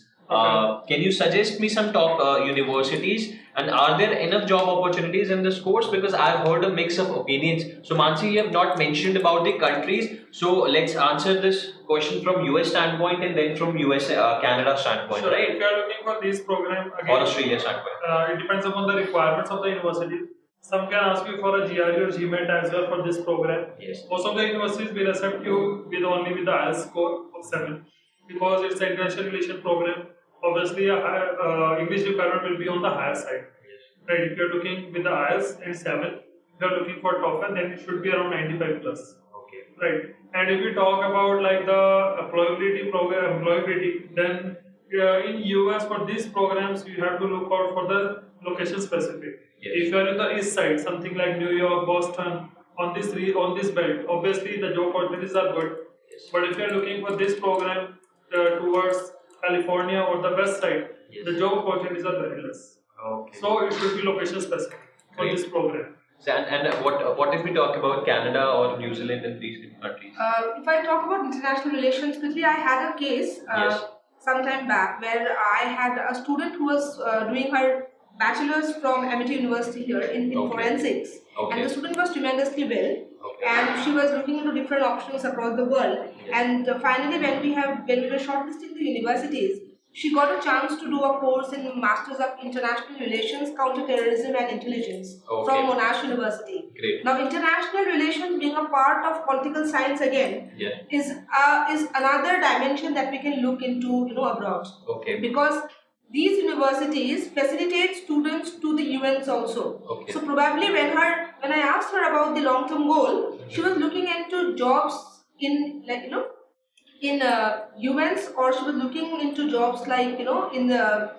Can you suggest me some top universities, and are there enough job opportunities in this course? Because I've heard a mix of opinions. So Mansi, you have not mentioned about the countries. So let's answer this question from US standpoint and then from US Canada standpoint, Sure. right? If you are looking for this program, Or again, Australia standpoint. it depends upon the requirements of the university. Some can ask you for a GRE or GMAT as well for this program. Yes. Most of the universities will accept you only with the IELTS score of 7, because it's an international relation program. Obviously, English requirement will be on the higher side. Yes. Right? If you're looking with the IELTS and 7, if you're looking for TOEFL, then it should be around 95 plus. Okay. Right. And if we talk about like the employability, then in US for these programs you have to look out for the location specific. Yes. If you are in the east side, something like New York, Boston, on this belt, obviously the job opportunities are good. Yes. But if you are looking for this program towards California or the west side, Yes. the job opportunities are very less. Okay. So it should be location specific for Great. this program. So, and what if we talk about Canada or New Zealand and these countries? If I talk about international relations quickly, I had a case Yes. some time back where I had a student who was doing her bachelor's from Amity University here in Okay. forensics, Okay. and the student was tremendously well, Okay. and she was looking into different options across the world. Yes. And finally, when we were shortlisting the universities, she got a chance to do a course in Masters of International Relations, Counterterrorism and Intelligence from Monash University. Great. Now, international relations being a part of political science again is another dimension that we can look into, abroad. Okay. Because these universities facilitate students to the UNs also. Okay. So probably when I asked her about the long-term goal, she was looking into jobs in in UNs, or she was looking into jobs like in the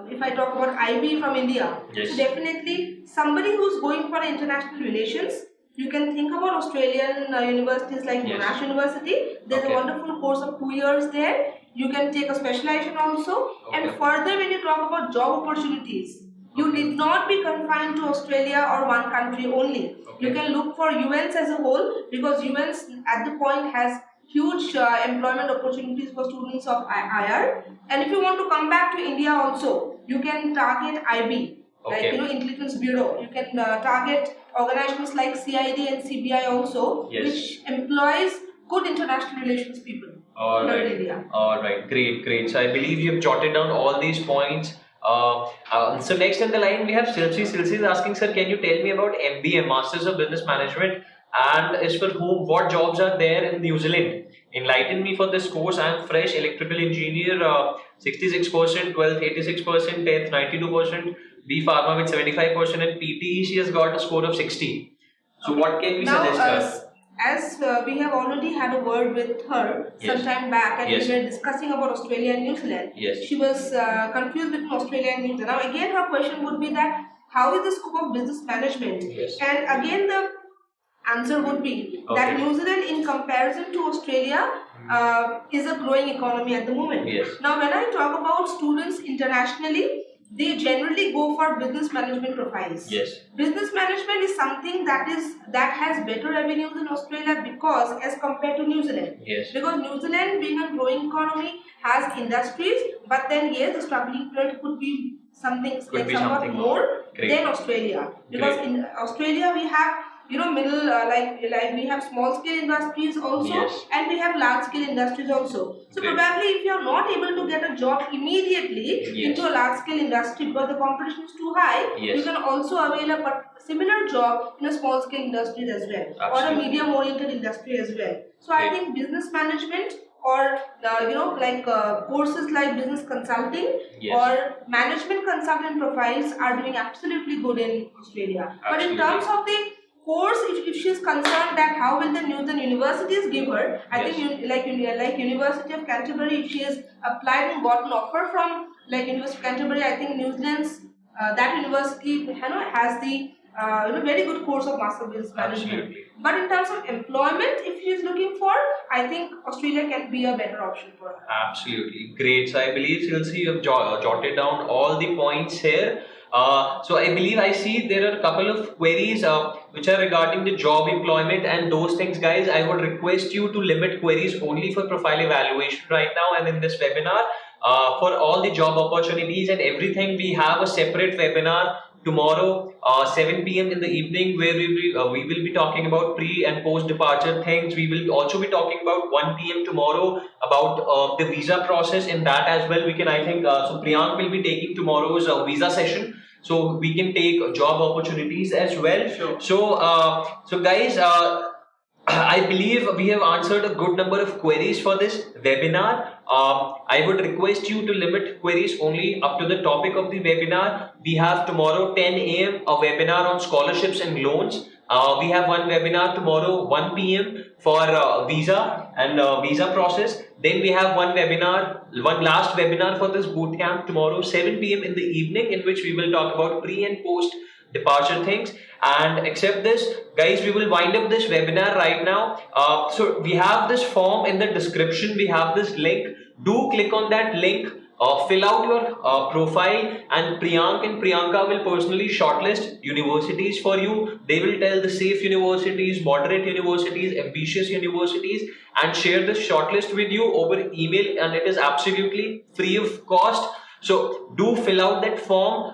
if I talk about IB from India. Yes. So definitely somebody who's going for international relations, you can think about Australian universities like Monash University. There's a wonderful course of 2 years there. You can take a specialization also. And further, when you talk about job opportunities, you need not be confined to Australia or one country only. You can look for UNs as a whole, because UNs at the point has huge employment opportunities for students of IR. And if you want to come back to India also, you can target IB, like Intelligence Bureau. You can target organizations like CID and CBI also, which employs good international relations people in India. All right, great. So I believe you've jotted down all these points. So next in the line we have Silsi. Silsi is asking, sir, can you tell me about MBA, Masters of Business Management, and is for whom? What jobs are there in New Zealand? Enlighten me for this course. I am fresh electrical engineer, 66%, 12th 86%, 10th 92%, B Pharma with 75%, and PTE she has got a score of 60. So what can we suggest her? As we have already had a word with her some time back, and we were discussing about Australia and New Zealand. She was confused between Australia and New Zealand. Now again her question would be that how is the scope of business management? And again the answer would be that New Zealand in comparison to Australia is a growing economy at the moment. Now when I talk about students internationally, they generally go for business management profiles. Business management is something that has better revenues in Australia because as compared to New Zealand. Because New Zealand being a growing economy has industries, but then the struggling period could be something somewhat more than Australia. Because in Australia we have middle like we have small scale industries also, and we have large scale industries also. So probably if you are not able to get a job immediately into a large scale industry because the competition is too high, you can also avail a similar job in a small scale industry as well, or a medium oriented industry as well. So I think business management or courses like business consulting or management consultant profiles are doing absolutely good in Australia. But in terms of the course, if she is concerned that how will the universities give her, I think like University of Canterbury, if she has applied and got an offer from University of Canterbury, I think New Zealand's that university has the very good course of Master of Business Management. But in terms of employment, if she is looking for, I think Australia can be a better option for her. Absolutely great. So I believe Silsi, you have jotted down all the points here. So I believe I see there are a couple of queries which are regarding the job employment and those things. Guys, I would request you to limit queries only for profile evaluation right now and in this webinar. For all the job opportunities and everything, we have a separate webinar tomorrow 7 p.m. in the evening where we will be talking about pre and post departure things. We will also be talking about 1 p.m. tomorrow about the visa process. In that as well, we can so Priyank will be taking tomorrow's visa session, so we can take job opportunities as well. So guys, I believe we have answered a good number of queries for this webinar. I would request you to limit queries only up to the topic of the webinar. We have tomorrow 10 a.m. a webinar on scholarships and loans. We have one webinar tomorrow 1 p.m. for visa and visa process. Then we have one last webinar for this bootcamp tomorrow 7 p.m. in the evening, in which we will talk about pre and post departure things. And except this, guys, we will wind up this webinar right now. So we have this form in the description. We have this link. Do click on that link. Fill out your profile, and Priyank and Priyanka will personally shortlist universities for you. They will tell the safe universities, moderate universities, ambitious universities, and share the shortlist with you over email, and it is absolutely free of cost. So do fill out that form.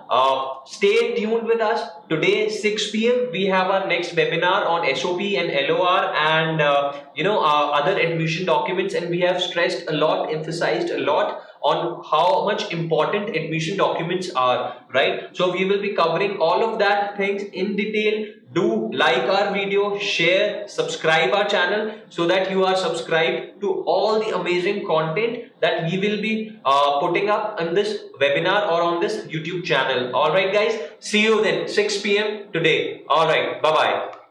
Stay tuned with us. Today 6 p.m. we have our next webinar on SOP and LOR and other admission documents, and we have stressed a lot, emphasized a lot on how much important admission documents are, right? So we will be covering all of that things in detail. Do like our video, share, subscribe our channel so that you are subscribed to all the amazing content that we will be putting up on this webinar or on this YouTube channel. All right, guys, see you then 6 p.m. today. All right, bye bye.